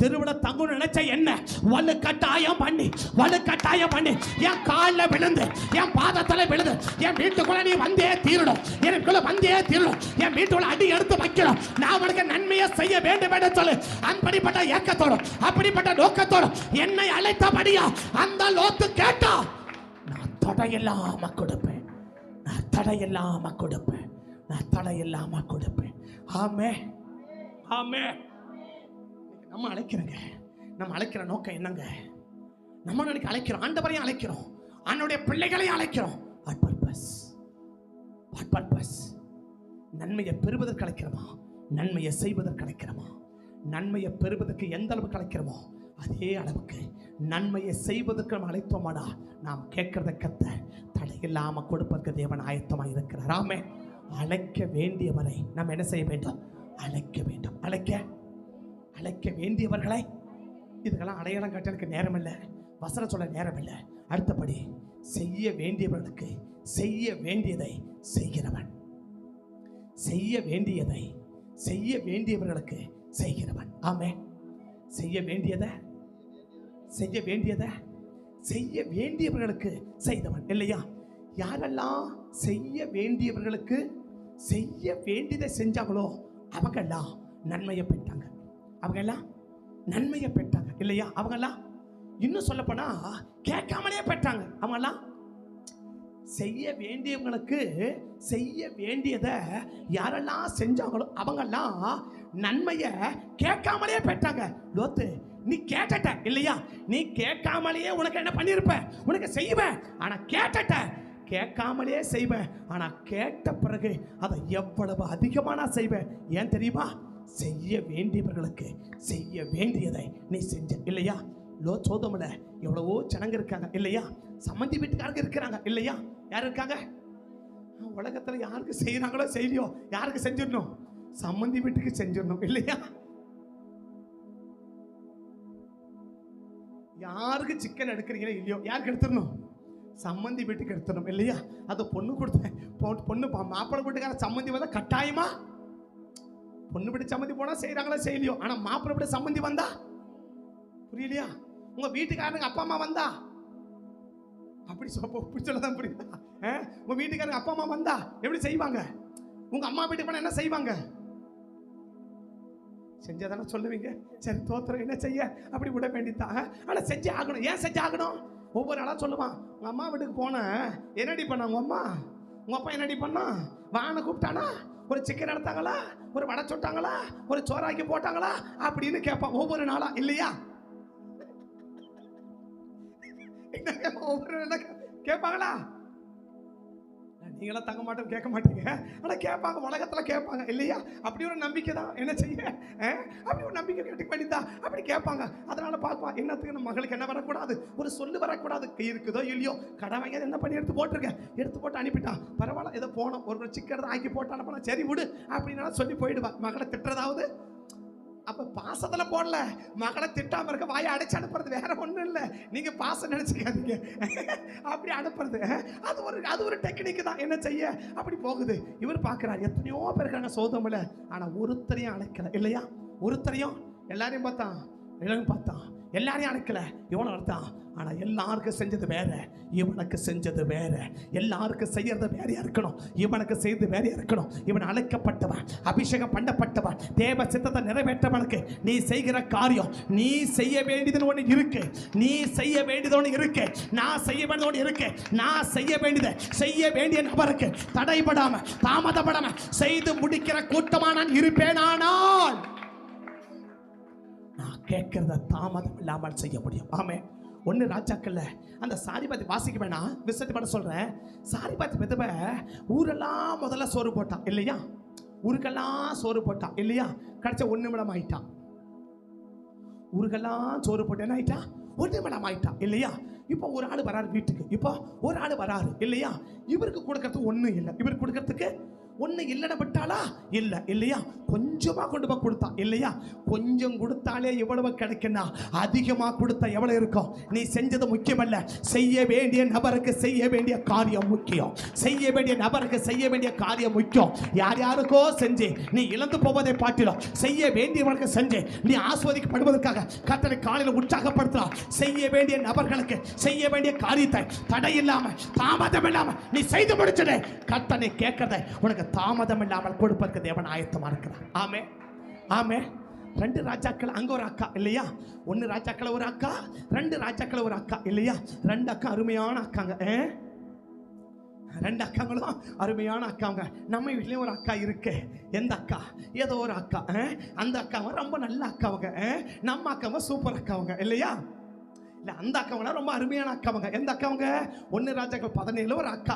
தெருவில் தங்கணும்னு நினைச்ச என்ன வலுக்கட்டாயம் பண்ணி, வலுக்கட்டாயம் பண்ணி என் காலில் விழுந்து, என் பாதத்தில் விழுந்து, என் வீட்டுக்குள்ள நீ வந்தே தீரணும், எனக்குள்ள வந்தே தீரணும், என் வீட்டுக்குள்ள அடி எடுத்து வைக்கணும், நான் அவனுக்கு நன்மையை செய்ய வேண்டும் என்று சொல்லு. அப்படிப்பட்ட ஏக்கத்தோடு, அப்படிப்பட்ட நோக்கத்தோடு என்னை அழைத்தபடியா அந்த லோத்து கேட்டா, நான் தடையில்லாம கொடுப்பேன், நான் தடையில்லாம கொடுப்பேன், நான் தடையில்லாம கொடுப்பேன். ஆமே ஆமே. நம்ம அழைக்கிறோங்க, நம்ம அழைக்கிற நோக்கம் என்னங்க? நம்ம நினைக்க அழைக்கிறோம், ஆண்டவரையும் அழைக்கிறோம், ஆண்டவருடைய பிள்ளைகளையும் அழைக்கிறோம். What purpose? What purpose? நன்மையை பெறுவதற்கு அழைக்கிறோமா, நன்மையை செய்வதற்கு அழைக்கிறோமா? நன்மையை பெறுவதற்கு எந்த அளவுக்கு அழைக்கிறோமோ அதே அளவுக்கு நன்மையை செய்வதற்கு நம்ம அழைத்தோமாடா, நாம் கேட்கறத கத்த தடையில்லாம கொடுப்பதற்கு தேவன் ஆயத்தமாக இருக்கிறார். ஆமே. அழைக்க வேண்டியவரை நாம் என்ன செய்ய வேண்டும்? அழைக்க வேண்டும். அழைக்க அழைக்க வேண்டியவர்களை, இதுக்கெல்லாம் அடையாளம் காட்ட எனக்கு நேரம் இல்லை, வசனம் சொல்ல நேரம் இல்லை. அடுத்தபடி செய்ய வேண்டியவர்களுக்கு செய்ய வேண்டியதை செய்கிறவன், செய்ய வேண்டியதை செய்ய வேண்டியவர்களுக்கு செய்கிறவன். ஆமே. செய்ய வேண்டியதை செய்ய வேண்டியதை செய்ய வேண்டியவர்களுக்கு செய்தவன் இல்லையா? யாரெல்லாம் செய்ய வேண்டியவர்களுக்கு செய்ய வேண்டியதை செஞ்சாங்களோ அவங்கெல்லாம் நன்மையை பெற்றாங்க, அவங்கெல்லாம் நன்மையை பெற்றாங்க இல்லையா? அவங்கெல்லாம் இன்னும் சொல்ல போனா கேட்காமலே பெற்றாங்க. அவங்கெல்லாம் செய்ய வேண்டியவங்களுக்கு செய்ய வேண்டியதை யாரெல்லாம் செஞ்சாங்களோ அவங்கெல்லாம் நன்மையை கேட்காமலே பெற்றாங்க. லோத்து, நீ கேட்ட இல்லையா? நீ கேட்காமலேயே உனக்கு என்ன பண்ணிருப்ப? உனக்கு செய்வேன். ஆனா கேட்ட, கேட்காமலே செய்வேன். ஆனா கேட்ட பிறகு அதை எவ்வளவு அதிகமா நான் செய்வேன். ஏன் தெரியுமா? செய்ய வேண்டியவர்களுக்கு செய்ய வேண்டியதை நீ செஞ்ச இல்லையா? சோதோமில் எவ்வளவோ ஜனங்க இருக்காங்க இல்லையா? சம்மந்தி வீட்டுக்காரங்க இருக்கிறாங்க இல்லையா? யார் இருக்காங்க? உலகத்துல யாருக்கு செய்யறாங்களோ செய்யலையோ, யாருக்கு செஞ்சிடணும்? சம்மந்தி வீட்டுக்கு செஞ்சிடணும் இல்லையா? யாருக்கு சிக்கன் எடுக்கிறீங்களோ இல்லையோ, யாருக்கு எடுத்துடணும்? சம்மந்தி வீட்டுக்கு எடுத்துடணும் இல்லையா? அது பொண்ணு கொடுத்தேன், பொண்ணு மாப்பிள்ளை வீட்டுக்கார சம்மந்தி வந்தா கட்டாயமா, பொண்ணு வீட்டு சம்மந்தி போனா செய்யறாங்களோ செய்யலையோ, ஆனா மாப்பிள்ளை வீட்டு சம்மந்தி வந்தா, புரியலையா? உங்க வீட்டுக்காரங்க அப்பா அம்மா வந்தா, அப்படி சொல்லதான் புரியுதா? உங்க வீட்டுக்காரங்க அப்பா அம்மா வந்தா எப்படி செய்வாங்க? உங்க அம்மா வீட்டுக்கு போனா என்ன செய்வாங்க? செஞ்சதானே சொல்லுவீங்க. சரி தோத்திரம், என்ன செய்ய, அப்படி விட வேண்டியதாக. ஆனா செஞ்சு ஆகணும். ஏன் செஞ்சு ஆகணும்? ஒவ்வொரு நாளா சொல்லுவான், உங்க அம்மா வீட்டுக்கு போன என்னடி பண்ணா உங்க அம்மா, உங்க அப்பா என்னடி பண்ணா, வான்னு கூப்பிட்டானா, ஒரு சிக்கன் எடுத்தாங்களா, ஒரு வடை சுட்டாங்களா, ஒரு சோறாக்கி போட்டாங்களா அப்படின்னு கேட்பான் ஒவ்வொரு நாளா இல்லையா? ஒவ்வொரு நாளா கேட்பாங்களா? நீங்களாம் தங்க மாட்டோம் கேட்க மாட்டீங்க, ஆனா கேட்பாங்க, உலகத்துல கேட்பாங்க இல்லையா? அப்படி ஒரு நம்பிக்கை தான். என்ன செய்ய, அப்படி ஒரு நம்பிக்கை கேட்டுக்க வேண்டியதா, அப்படி கேட்பாங்க. அதனால பார்ப்பா, என்னத்துக்கு நம்ம மகளுக்கு என்ன வரக்கூடாது, ஒரு சொல்லு வரக்கூடாது, இருக்குதோ இல்லையோ, கடன் வாங்கி என்ன பண்ணி எடுத்து போட்டிருக்கேன், எடுத்து போட்டு அனுப்பிட்டான், பரவாயில்ல, ஏதோ போனோம், ஒரு சிக்கறதை ஆக்கி போட்டு அனுப்பலாம், சரி விடு அப்படின்னு சொல்லி போயிடுவா. மகளை திட்டுறதாவது அப்ப பாசத்துல போடல, மகளை திட்டாம இருக்க வாயை அடைச்சு அனுப்புறது, வேற ஒண்ணும் இல்ல. நீங்க பாசம் நினைச்சுக்காதீங்க, அப்படி அனுப்புறது அது ஒரு டெக்னிக் தான். என்ன செய்ய, அப்படி போகுது. இவர் பாக்குறாரு, எத்தனையோ பேர் இருக்காங்க சோதமில்ல, ஆனா ஒருத்தரையும் அழைக்கல இல்லையா? ஒருத்தரையும், எல்லாரையும் பார்த்தான், எல்லாரையும் அழைக்கல. இவனை அர்த்தம், ஆனா எல்லாருக்கும் செஞ்சது வேற, இவனுக்கு செஞ்சது வேற. எல்லாருக்கும் செய்யறது வேறையா இருக்கணும், இவனுக்கு செய்து வேறையா இருக்கணும். இவன் அழைக்கப்பட்டவன், அபிஷேகம் பண்ணப்பட்டவன், தேவ சித்தத்தை நிறைவேற்றவனுக்கு நீ செய்கிற காரியம், நீ செய்ய வேண்டியது ஒன்று இருக்கு, நீ செய்ய வேண்டியது ஒன்று இருக்கு, நான் செய்ய வேண்டியது ஒன்று இருக்கு. நான் செய்ய வேண்டியது, செய்ய வேண்டிய நபருக்கு தடைபடாம தாமதப்படாம செய்து முடிக்கிற கூட்டமா நான் இருப்பேனானால் நான் கேட்கிறத தாமதம் இல்லாமல் செய்ய முடியும். ஆமே. ஒன்று ராஜாக்கள்ல அந்த சாரிபாத்தி வாசிக்க வேணாம், விசத்தி பண்ண சொல்றேன். சாரிபாத்தி பெத்தவ ஊரெல்லாம் முதல்ல சோறு போட்டான் இல்லையா? ஊருக்கெல்லாம் சோறு போட்டான் இல்லையா? கடைசி 1 நிமிடம் ஆயிட்டான். ஊருக்கெல்லாம் சோறு போட்டு என்ன ஆயிட்டா? 1 நிமிடம் ஆயிட்டான் இல்லையா? இப்போ ஒரு ஆள் வராரு வீட்டுக்கு, இப்போ ஒரு ஆள் வராரு இல்லையா? இவருக்கு கொடுக்கறதுக்கு ஒன்றும் இல்லை, இவருக்கு கொடுக்கறதுக்கு ஒன்று இல்லைன்னு விட்டாளா? இல்லை இல்லையா? கொஞ்சமாக கொண்டு போய் கொடுத்தா இல்லையா? கொஞ்சம் கொடுத்தாலே எவ்வளவு கிடைக்குன்னா அதிகமாக கொடுத்தா எவ்வளவு இருக்கும்? நீ செஞ்சது முக்கியமல்ல, செய்ய வேண்டிய நபருக்கு செய்ய வேண்டிய காரியம் முக்கியம். செய்ய வேண்டிய நபருக்கு செய்ய வேண்டிய காரியம் முக்கியம். யார் யாருக்கோ செஞ்சு நீ இழந்து போவதை பாட்டிலும் செய்ய வேண்டியவனுக்கு செஞ்சு நீ ஆஸ்வதிக்கப்படுவதற்காக கர்த்தரை காலையில் உற்சாகப்படுத்தலாம். செய்ய வேண்டிய நபர்களுக்கு செய்ய வேண்டிய காரியத்தை தடை இல்லாம தாமதம் இல்லாம நீ செய்து முடிச்சுடு. கர்த்தனை கேட்கறதை உனக்கு தாமதம் இல்லாமல் கொடுப்பதற்கு தேவன் ஆயத்தமா இருக்கிறார். ஆமே ஆமே. 2 ராஜாக்கள், அங்க ஒரு அக்கா இல்லையா? 1 ராஜாக்கள் ஒரு அக்கா, 2 ராஜாக்கள் ஒரு அக்கா இல்லையா? 2 அக்கா அருமையான அக்காங்க. 2 அக்காங்களும் அருமையான அக்காங்க. நம்ம வீட்லயும் ஒரு அக்கா இருக்கு. எந்த அக்கா? ஏதோ ஒரு அக்கா. அந்த அக்காவை ரொம்ப நல்ல அக்காவுங்க, நம்ம அக்காவை சூப்பர் அக்காவுங்க இல்லையா? இல்லை, அந்த அக்காவங்க ரொம்ப அருமையான அக்காவங்க. எந்த அக்காவங்க? 1 ராஜாக்கள் 17 ஒரு அக்கா,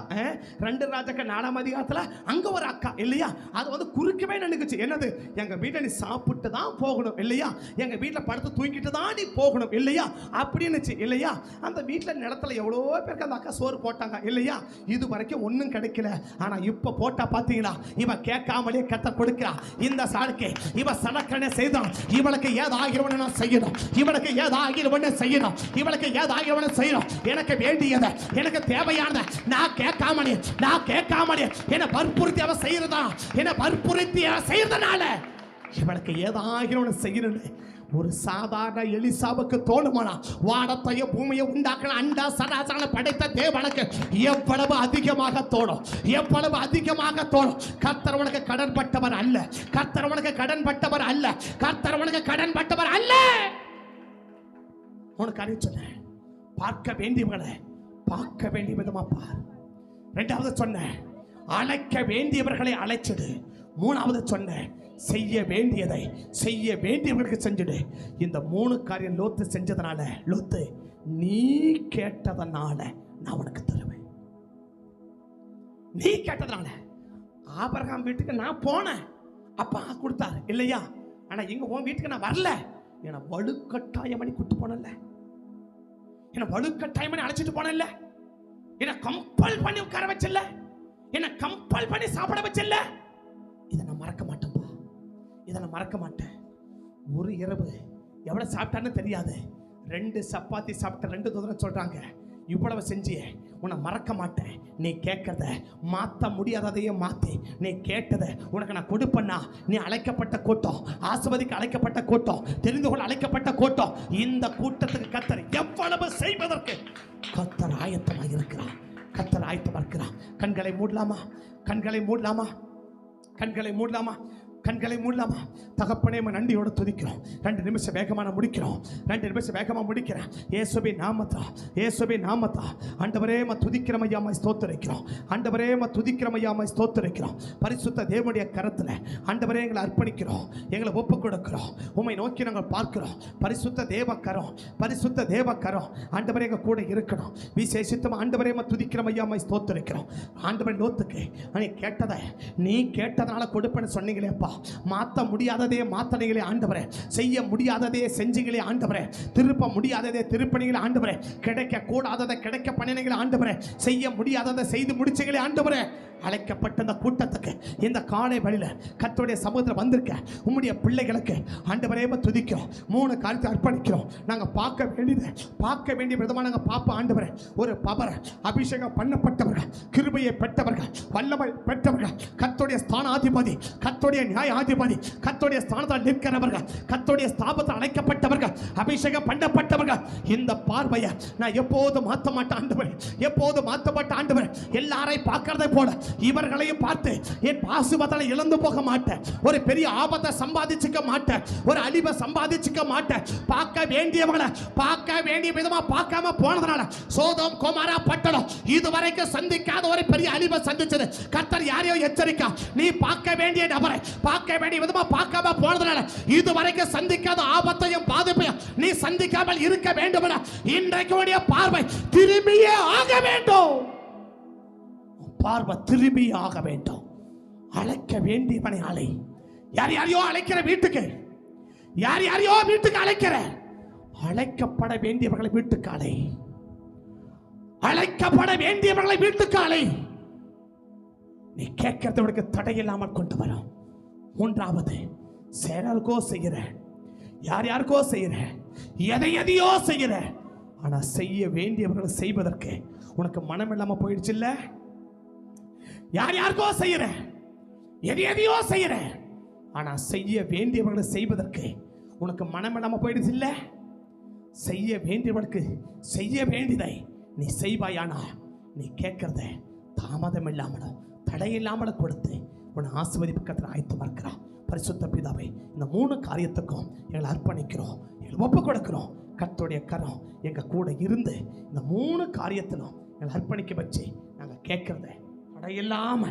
2 ராஜாக்கள் 4ஆம் அதிகாரத்தில் அங்கே ஒரு அக்கா இல்லையா? அது வந்து குறுக்கவே நினைக்குச்சு. என்னது? எங்கள் வீட்டில் நீ சாப்பிட்டு தான் போகணும் இல்லையா? எங்கள் வீட்டில் படுத்து தூங்கிட்டு தான் நீ போகணும் இல்லையா? அப்படின்னுச்சு இல்லையா? அந்த வீட்டில் நிலத்தில் எவ்வளோ பேருக்கு அந்த அக்கா சோறு போட்டாங்க இல்லையா? இது வரைக்கும் ஒன்றும் கிடைக்கல. ஆனால் இப்போ போட்டா பார்த்தீங்களா? இவன் கேட்காமலே கத்த கொடுக்கிறா. இந்த சாளுக்கு இவன் சடக்கனை செய்தான். இவளுக்கு ஏதாகிறவன நான் செய்யணும், இவளுக்கு ஏதாகிறவன செய்யணும், இவளுக்கு ஏதாகிறவன செய்யணும். எனக்கு வேண்டியதை, எனக்கு தேவையானதை நான் கேட்காமலே என்ன வற்புறுத்தி அவ செய்யறதா, என்ன வற்புறுத்தி அவ செய்யறதுனால இவளுக்கு ஏதாகிறவன செய்யணும். ஒரு சாதாரண எலிசாவுக்கு தோணுமானா வானத்தையும் பூமியை உண்டாக்கின அண்டா சராசரனை படைத்த தேவனுக்கு எவ்வளவு அதிகமாக தோணும், எவ்வளவு அதிகமாக தோணும். கர்த்தர் உனக்கு கடன் பட்டவர் அல்ல, கர்த்தர் உனக்கு கடன் பட்டவர் அல்ல, கர்த்தர் உனக்கு கடன் பட்டவர் அல்ல. உனக்கு அறிய சொன்ன, பார்க்க வேண்டியவர்களை பார்க்க வேண்டிய விதமா பார். 2வது சொன்ன, அழைக்க வேண்டியவர்களை அழைச்சிடு. 3வது சொன்ன, செய்ய வேண்டியதை செய்ய வேண்டியவர்களுக்கு செஞ்சிடு. இந்த 3 காரியம் லோத்து செஞ்சதுனால, லோத்து நீ கேட்டதனால நான் உனக்கு தருவேன். நீ கேட்டதனால ஆபிரகாம் வீட்டுக்கு நான் போனேன், அப்பா கொடுத்தாரு இல்லையா? ஆனா இங்க உன் வீட்டுக்கு நான் வரல. என்ன வலுக்கட்டாயம் பண்ணி கூட்டு போனல, என்ன வலுக்கட்டாயம் பண்ணி அழைச்சிட்டு போனல, என்ன கம்பல் பண்ணி உட்கார வச்சல, என்ன கம்பல் பண்ணி சாப்பிட வச்சல. இதை நான் மறக்க மாட்டேன்பா, இதை நான் மறக்க மாட்டேன். ஒரு இரவு எவ்வளவு சாப்பிட்டான்னு தெரியாது, 2 சப்பாத்தி சாப்பிட்ட 2 தூரம் சொல்றாங்க. இவ்வளவு செஞ்சிய உன்னை மறக்க மாட்டேன். நீ கேட்கறத மாற்ற முடியாததையே மாற்றி நீ கேட்டதை உனக்கு நான் கொடுப்பேன்னா, நீ அழைக்கப்பட்ட கூட்டம், ஆசீர்வதிக்கு அழைக்கப்பட்ட கூட்டம், தெரிந்து கொள்ள அழைக்கப்பட்ட கூட்டம். இந்த கூட்டத்துக்கு கர்த்தர் எவ்வளவு செய்வதற்கு கர்த்தர் ஆயத்தமாக இருக்கிறார், கர்த்தர் ஆயத்தமாக இருக்கிறார். கண்களை மூடலாமா? கண்களை மூடலாமா? கண்களை மூடலாமா? கண்களை மூடலாமா? தகப்பனே நன்றியோட துதிக்கிறோம். 2 நிமிஷம் வேகமான முடிக்கிறோம். 2 நிமிஷம் வேகமா முடிக்கிறேன். இயேசுவின் நாமத்தா, இயேசுவின் நாமத்தா ஆண்டவரே துதிக்கிறோம் ஐயா, ஸ்தோத்திரிக்கிறோம். ஆண்டவரே துதிக்கிறோம் ஐயா, ஸ்தோத்திரிக்கிறோம். பரிசுத்த தேவனுடைய கரத்துல ஆண்டவரே எங்களை அர்ப்பணிக்கிறோம், எங்களை ஒப்பு கொடுக்கிறோம். உம்மை நோக்கி நாங்கள் பார்க்கிறோம். பரிசுத்த தேவ கரம், பரிசுத்த தேவ கரம் ஆண்டவரே எங்க கூட இருக்கணும். விசேஷித்தமா ஆண்டவரே துதிக்கிறோம் ஐயா, ஸ்தோத்திரிக்கிறோம். ஆண்டவரே லோத்துக்கு நீ கேட்டதனால கொடுப்பேன்னு சொன்னீங்களேப்பா, மாற்ற முடியாததே மாத்தனைகளே ஆண்டவரே, செய்ய முடியாததே செஞ்சீங்களே ஆண்டவரே, திருப்ப முடியாததே திருப்பணிகளே ஆண்டவரே, கிடைக்க கூடாததை கிடைக்க பண்ணினீங்களே ஆண்டவரே, செய்ய முடியாததை செய்து முடிச்சீங்களே ஆண்டவரே. அழைக்கப்பட்ட இந்த கூட்டத்துக்கு இந்த காலை வழியில கர்த்தருடைய சமூகத்தில் வந்திருக்க உம்முடைய பிள்ளைகளுக்கு ஆண்டவரே துதிக்கிறோம். 3 காரியத்தை அர்ப்பணிக்கிறோம். நாங்கள் பார்க்க வேண்டிய விதமாக நாங்கள் பார்ப்போம் ஆண்டவரே. ஒரு பவர் அபிஷேகம் பண்ணப்பட்டவர்கள், கிருபையை பெற்றவர்கள், வல்லமை பெற்றவர்கள், கர்த்தருடைய ஸ்தானாதிபதி, கர்த்தருடைய நியாயாதிபதி, கர்த்தருடைய ஸ்தானத்தில் நிற்கிறவர்கள், கர்த்தருடைய ஸ்தாபத்தில் அழைக்கப்பட்டவர்கள், அபிஷேகம் பண்ணப்பட்டவர்கள். இந்த பார்வையை நான் எப்போதும் மாற்ற மாட்டேன் ஆண்டவரே, எப்போதும் மாற்றப்பட்ட ஆண்டவரே. எல்லாரையும் பார்க்கறதை போல இவர்களையும் பார்த்து என் பாசுபதலை இழந்து போக மாட்டேன், ஒரு பெரிய ஆபத்தை சம்பாதிச்சுக்க மாட்டேன், ஒரு அழிவை சம்பாதிச்சுக்க மாட்டேன். பார்க்க வேண்டியவங்களை பார்க்க வேண்டிய விதமா பார்க்காம போனதுனால சோதோம் கோமாரா பட்டணம் இதுவரைக்கும் சந்திக்காத ஒரு பெரிய அழிவை சந்திச்சது. கர்த்தர் யாரையோ எச்சரிக்கா, நீ பார்க்க வேண்டிய நபரை பார்க்க வேண்டிய விதமா பார்க்காம போனதுனால இதுவரைக்கும் சந்திக்காத ஆபத்தையும் பாதிப்பையும் நீ சந்திக்காமல் இருக்க வேண்டும். இன்றைக்கு பார்வை திரும்பியே ஆக வேண்டும், பார்வை திரும்பி ஆக வேண்டும். அழைக்க வேண்டியவனை அலை. யாரையோ அழைக்கிற வீட்டுக்கு, யாரையோ வீட்டுக்கு அழைக்கிற, அழைக்கப்பட வேண்டியவர்களை வீட்டுக்கு அலை, அழைக்கப்பட வேண்டியவர்களை வீட்டுக்கு அலை. நீ கேட்கறதுக்கு தடையில்லாமல் கொண்டு வரும். 3வது, சேரல்கோ செய்கிற, யாருக்கோ செய்கிற, எதையோ செய்கிற, ஆனா செய்ய வேண்டியவர்களை செய்வதற்கு உனக்கு மனம் இல்லாம போயிடுச்சு இல்ல? யாருக்கோ செய்யற, எதையோ செய்யற, ஆனா செய்ய வேண்டியவர்களை செய்வதற்கு உனக்கு மனம் இல்லாம போயிடுச்சு இல்ல? செய்ய வேண்டியவர்களுக்கு செய்ய வேண்டியதை நீ செய்வாயானா நீ கேட்கறத தாமதம் இல்லாமலும் தடையில்லாமலும் கொடுத்து உன்னை ஆசீர்வதிப்புக்கத்தில் ஆயத்தமா இருக்கிறான். பரிசுத்த பிதாவே, இந்த 3 காரியத்துக்கும் எங்களை அர்ப்பணிக்கிறோம், எங்களை ஒப்பு கொடுக்கிறோம். கர்த்தருடைய கரம் எங்க கூட இருந்து இந்த 3 காரியத்திலும் எங்களை அர்ப்பணிக்க வச்சு நாங்கள் கேட்கறத தடையில்லாம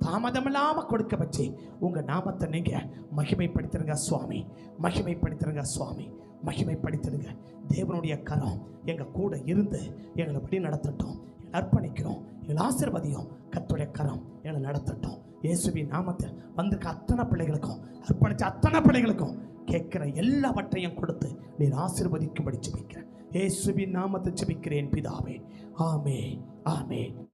தாமதம் இல்லாம கொடுக்க வச்சு உங்க நாமத்தை நீங்க மகிமைப்படுத்துருங்க சுவாமி, மகிமைப்படுத்துருங்க சுவாமி, மகிமைப்படுத்துருங்க. தேவனுடைய கரம் எங்க கூட இருந்து எங்களை வழி நடத்தட்டும். அர்ப்பணிக்கிறோம், எங்கள் ஆசீர்வதியும். கர்த்தருடைய கரம் எங்களை நடத்தட்டும். இயேசுவின் நாமத்தில் வந்திருக்க அத்தனை பிள்ளைகளுக்கும், அர்ப்பணிச்ச அத்தனை பிள்ளைகளுக்கும் கேட்கிற எல்லாவற்றையும் கொடுத்து நீர் ஆசீர்வதிக்கும்படி ஜெபிக்கிறேன். இயேசுவின் நாமத்தை ஜெபிக்கிறேன் பிதாவே, ஆமென், ஆமென்.